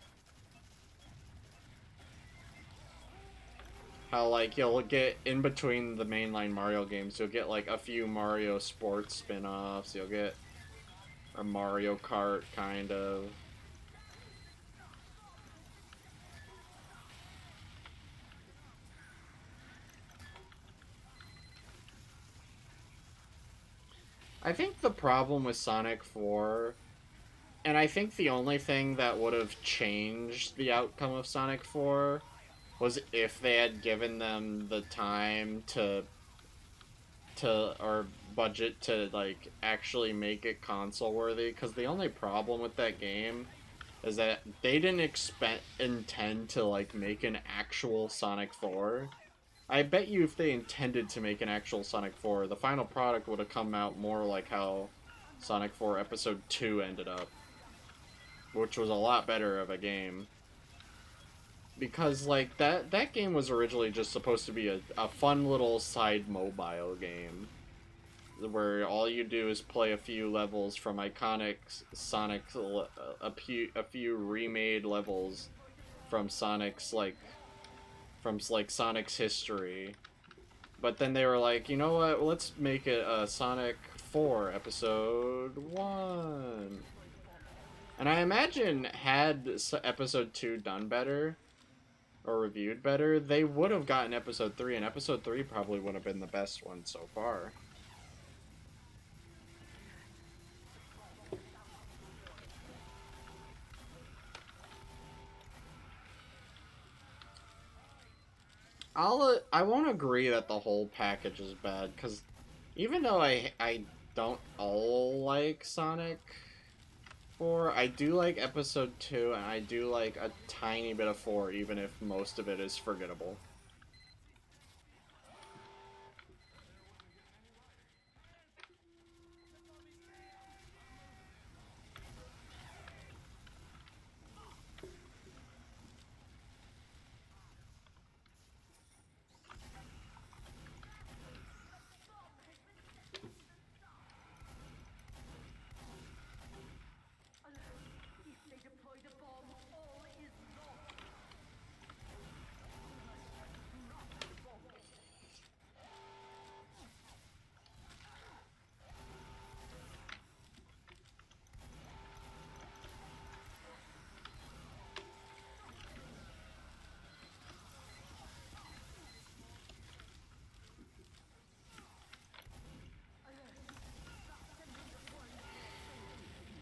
How like you'll get in between the mainline Mario games, you'll get like a few Mario sports spin-offs, you'll get a Mario Kart kind of. I think the problem with Sonic 4, and I think the only thing that would have changed the outcome of Sonic 4 was if they had given them the time to or budget to like actually make it console worthy, because the only problem with that game is that they didn't intend to like make an actual Sonic 4. I bet you if they intended to make an actual Sonic 4, the final product would have come out more like how Sonic 4 Episode 2 ended up, which was a lot better of a game. Because like that game was originally just supposed to be a fun little side mobile game where all you do is play a few levels from iconic Sonic, a few remade levels from Sonic's history. But then they were like, you know what? Let's make it a Sonic 4 Episode 1. And I imagine had Episode 2 done better or reviewed better, they would have gotten Episode 3, and Episode 3 probably would have been the best one so far. I won't agree that the whole package is bad, because even though I don't all like Sonic 4, I do like Episode 2, and I do like a tiny bit of 4, even if most of it is forgettable. If they deploy the bomb, all is lost.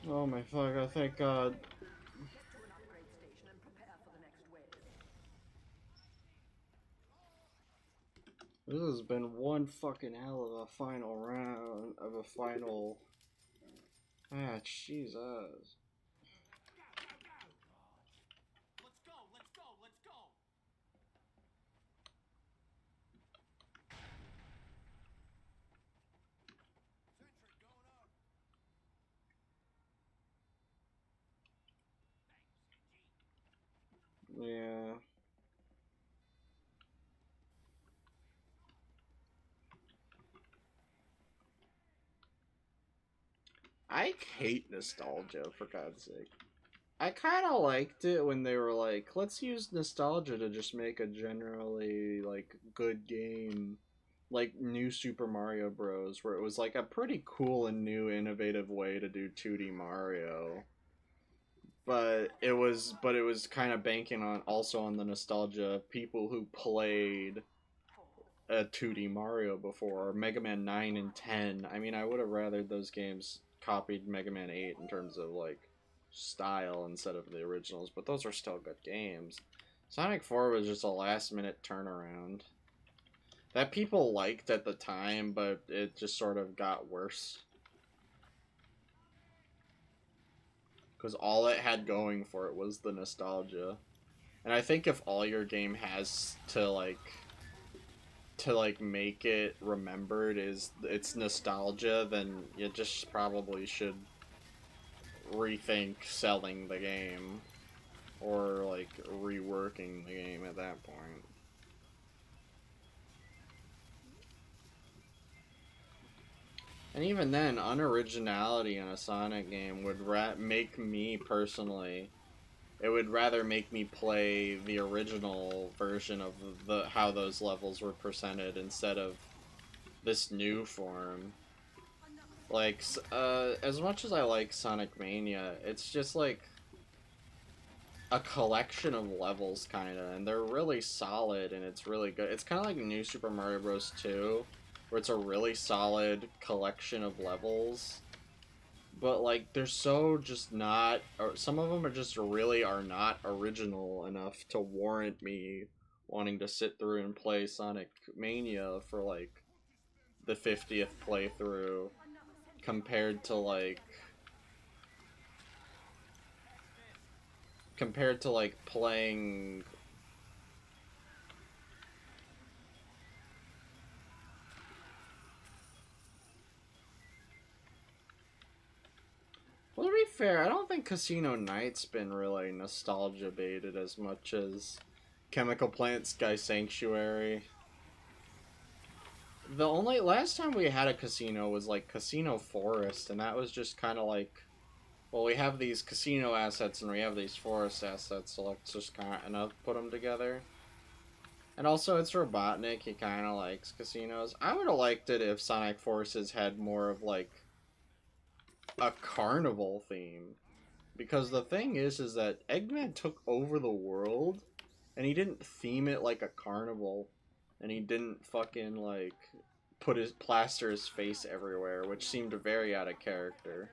Oh my fuck, I thank God. Get to an upgrade station and prepare for the next wave. This has been one fucking hell of a final round of a final. Ah, Jesus. Let's go, let's go, let's go! Sentry going up! Yeah. I hate nostalgia, for God's sake. I kind of liked it when they were like, let's use nostalgia to just make a generally, like, good game. Like New Super Mario Bros., where it was, like, a pretty cool and new, innovative way to do 2D Mario. but it was kind of banking on also on the nostalgia of people who played a 2D Mario before, or Mega Man 9 and 10. I mean, I would have rathered those games copied Mega Man 8 in terms of like style instead of the originals, but those are still good games. Sonic 4 was just a last minute turnaround that people liked at the time, but it just sort of got worse. Because all it had going for it was the nostalgia. And I think if all your game has to make it remembered is its nostalgia, then you just probably should rethink selling the game or like reworking the game at that point. And even then, unoriginality in a Sonic game would make me personally. It would rather make me play the original version of the how those levels were presented instead of this new form. Like, as much as I like Sonic Mania, it's just like a collection of levels, kind of, and they're really solid and it's really good. It's kind of like New Super Mario Bros. 2, where it's a really solid collection of levels, but like they're so just not, or some of them are just really are not original enough to warrant me wanting to sit through and play Sonic Mania for like the 50th playthrough compared to like playing. Well, to be fair, I don't think Casino Night's been really nostalgia baited as much as Chemical Plant Sky Sanctuary. The only last time we had a casino was like Casino Forest, and that was just kind of like, well, we have these casino assets and we have these forest assets, so let's just kind of put them together. And also, it's Robotnik, he kind of likes casinos. I would have liked it if Sonic Forces had more of like a carnival theme. Because the thing is that Eggman took over the world, and he didn't theme it like a carnival, and he didn't fucking like plaster his face everywhere, which seemed very out of character.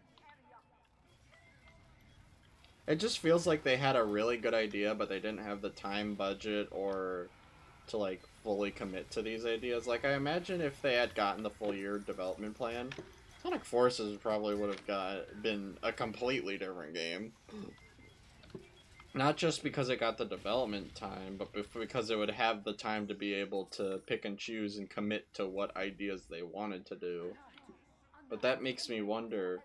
It just feels like they had a really good idea, but they didn't have the time, budget, or to like fully commit to these ideas. Like, I imagine if they had gotten the full year development plan, Sonic Forces probably would have been a completely different game. Not just because it got the development time, but because it would have the time to be able to pick and choose and commit to what ideas they wanted to do. But that makes me wonder,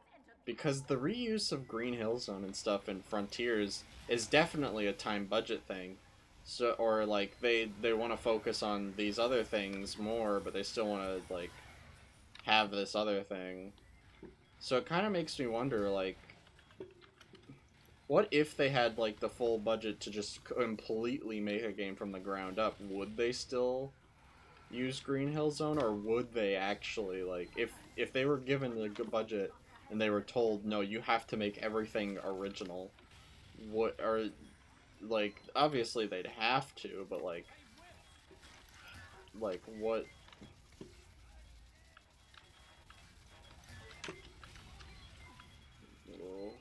because the reuse of Green Hill Zone and stuff in Frontiers is definitely a time budget thing. So, or like they want to focus on these other things more, but they still want to like have this other thing. So it kind of makes me wonder, like, what if they had like the full budget to just completely make a game from the ground up? Would they still use Green Hill Zone, or would they actually like if they were given a good budget and they were told, no, you have to make everything original? What are, like, obviously they'd have to, but like what? Well,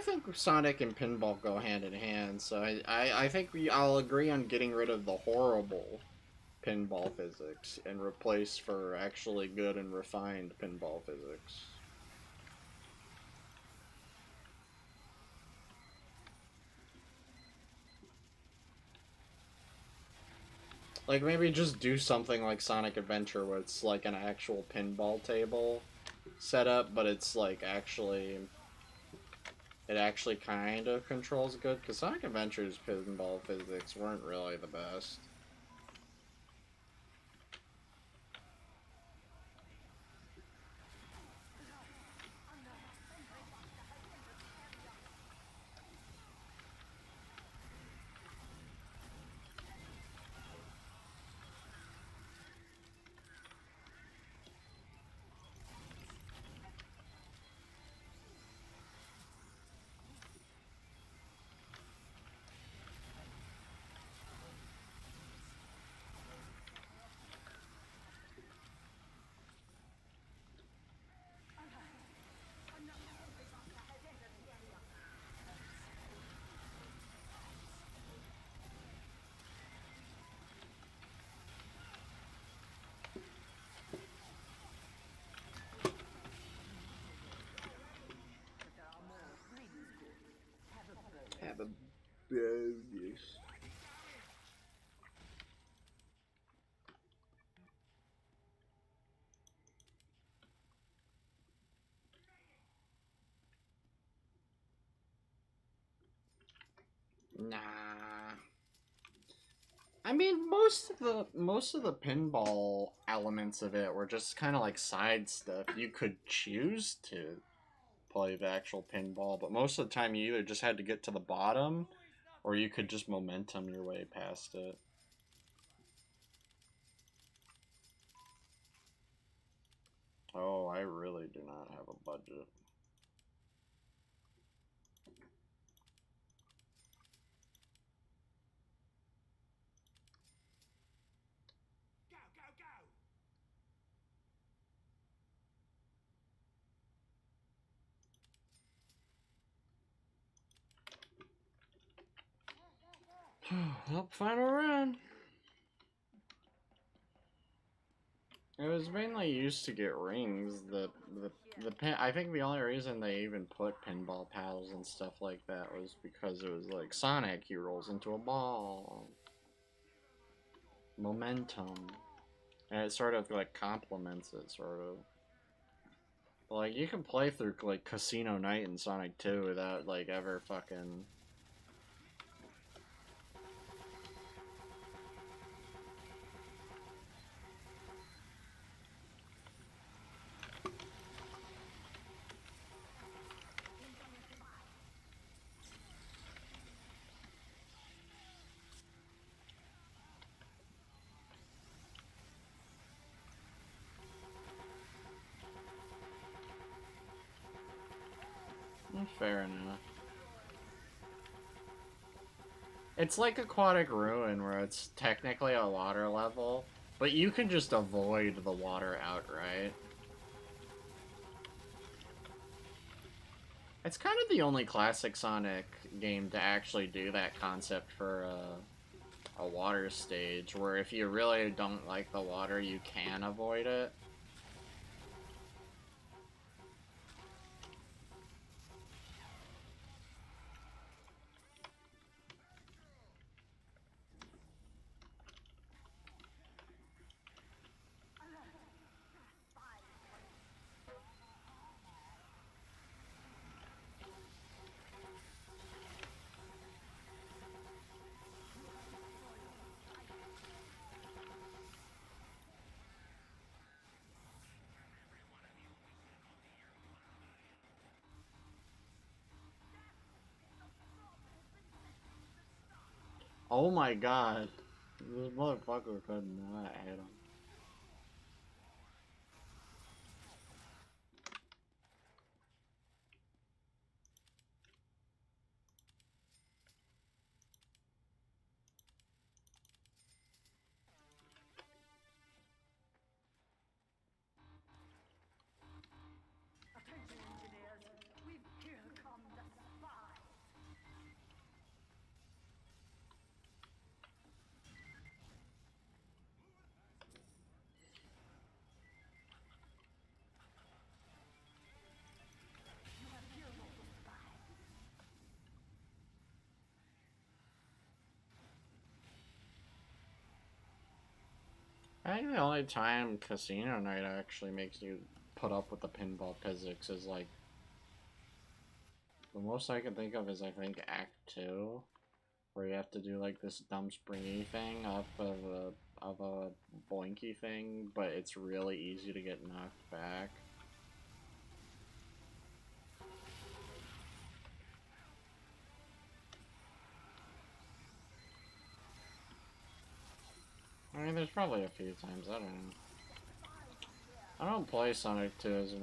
think Sonic and pinball go hand in hand, so I think I'll agree on getting rid of the horrible pinball physics and replace for actually good and refined pinball physics. Like, maybe just do something like Sonic Adventure where it's like an actual pinball table setup, but it's like actually it actually kind of controls good, because Sonic Adventure's pinball physics weren't really the best. Have a bonus. Nah. I mean, most of the pinball elements of it were just kind of like side stuff. You could choose to play the actual pinball, but most of the time you either just had to get to the bottom, or you could just momentum your way past it. Oh, I really do not have a budget. Go, go, go! Well, final round. It was mainly used to get rings. The pin. I think the only reason they even put pinball paddles and stuff like that was because it was like Sonic. He rolls into a ball. Momentum, and it sort of like complements it, sort of. But, like, you can play through like Casino Night in Sonic 2 without like ever fucking. Fair enough. It's like Aquatic Ruin, where it's technically a water level, but you can just avoid the water outright. It's kind of the only classic Sonic game to actually do that concept for a water stage, where if you really don't like the water, you can avoid it. Oh my god. This motherfucker could not hit him. Attention, engineers. We've here come the spy I think the only time Casino Night actually makes you put up with the pinball physics is like the most I can think of is I think Act 2, where you have to do like this dumb springy thing off of a boinky thing, but it's really easy to get knocked back. I mean, there's probably a few times, I don't know. I don't play Sonic 2 as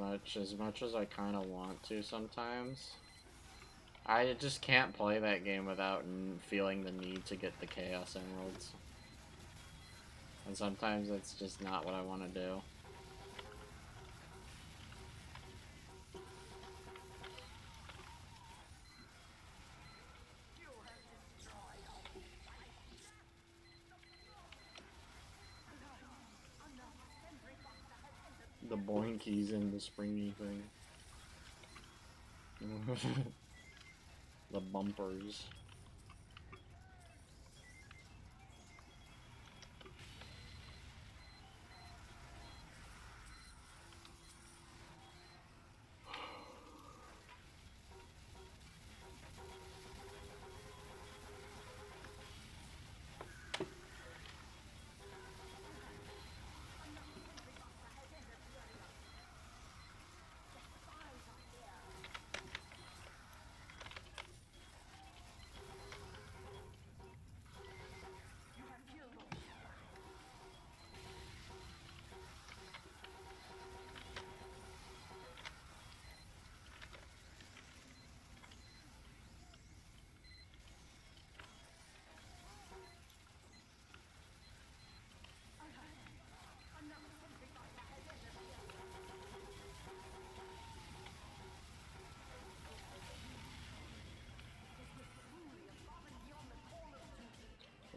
much as I kind of want to sometimes. I just can't play that game without feeling the need to get the Chaos Emeralds. And sometimes that's just not what I want to do. The boinkies and the springy thing. The bumpers.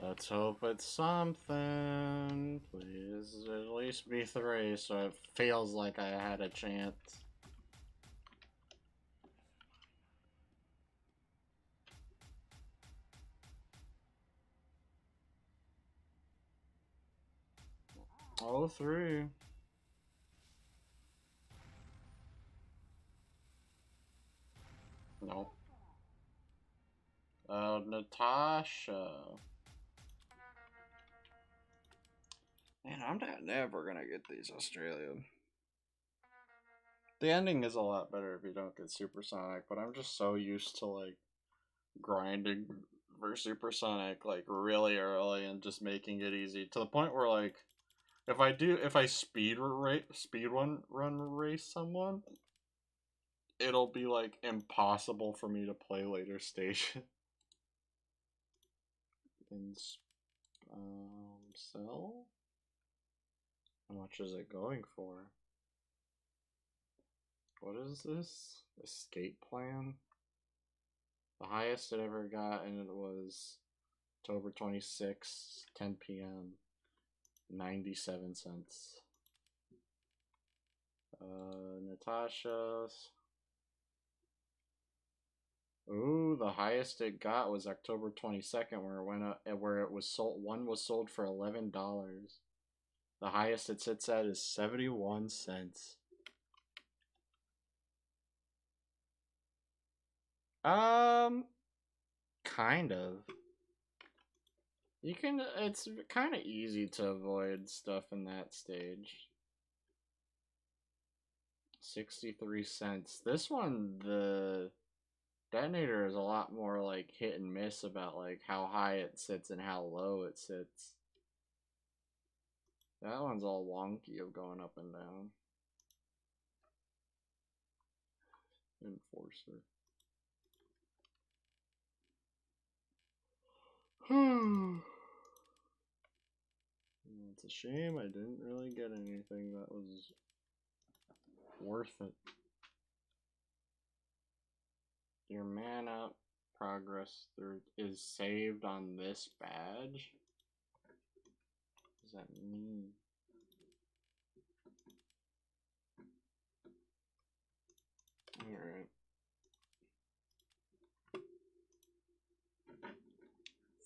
Let's hope it's something. Please at least be 3 so it feels like I had a chance. Oh, 3. No. Natasha. Man, I'm never gonna get these Australian. The ending is a lot better if you don't get Supersonic, but I'm just so used to like grinding for Supersonic like really early and just making it easy to the point where like if I speed run race someone, it'll be like impossible for me to play later station. And sell? How much is it going for? What is this? Escape plan? The highest it ever got, and it was October 26th, 10 p.m. 97 cents. Natasha's. Ooh, the highest it got was October 22nd, where it went up, where it was sold. One was sold for $11. The highest it sits at is 71 cents. Kind of. You can. It's kind of easy to avoid stuff in that stage. 63 cents. This one, the detonator is a lot more like hit and miss about like how high it sits and how low it sits. That one's all wonky of going up and down. Enforcer. It's a shame I didn't really get anything that was worth it. Your mana progress through is saved on this badge? What does that mean? Alright.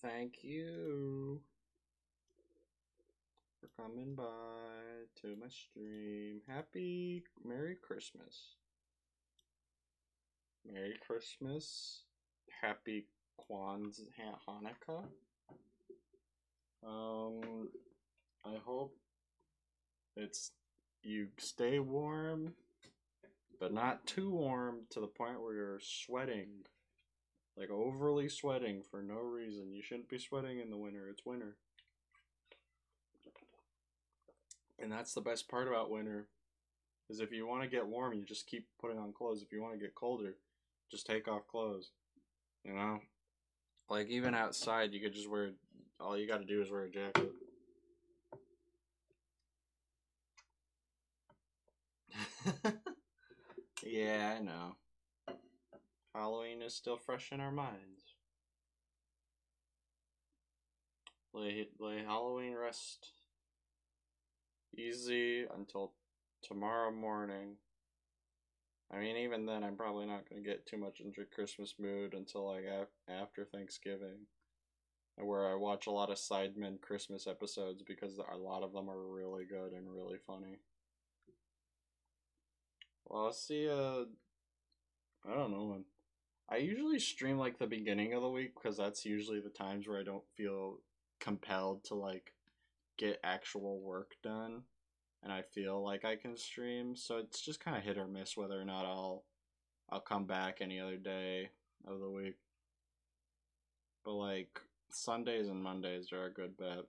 Thank you for coming by to my stream. Happy Merry Christmas. Merry Christmas. Happy Hanukkah. I hope it's you stay warm, but not too warm to the point where you're sweating. Like overly sweating for no reason. You shouldn't be sweating in the winter. It's winter. And that's the best part about winter. Is if you want to get warm, you just keep putting on clothes. If you want to get colder, just take off clothes. You know? Like even outside you could just wear all you gotta do is wear a jacket. Yeah, I know. Halloween is still fresh in our minds. Lay Halloween rest easy until tomorrow morning. I mean, even then, I'm probably not going to get too much into Christmas mood until like after Thanksgiving, where I watch a lot of Sidemen Christmas episodes because a lot of them are really good and really funny. Well, I'll see. I don't know when. I usually stream like the beginning of the week because that's usually the times where I don't feel compelled to like get actual work done and I feel like I can stream. So it's just kind of hit or miss whether or not I'll come back any other day of the week. But like Sundays and Mondays are a good bet.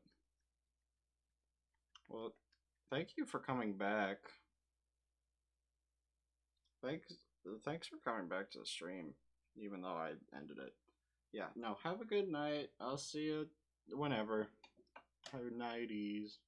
Well, thank you for coming back. Thanks thanks for coming back to the stream even though I ended it. Yeah, no, have a good night. I'll see you whenever. Have nighties.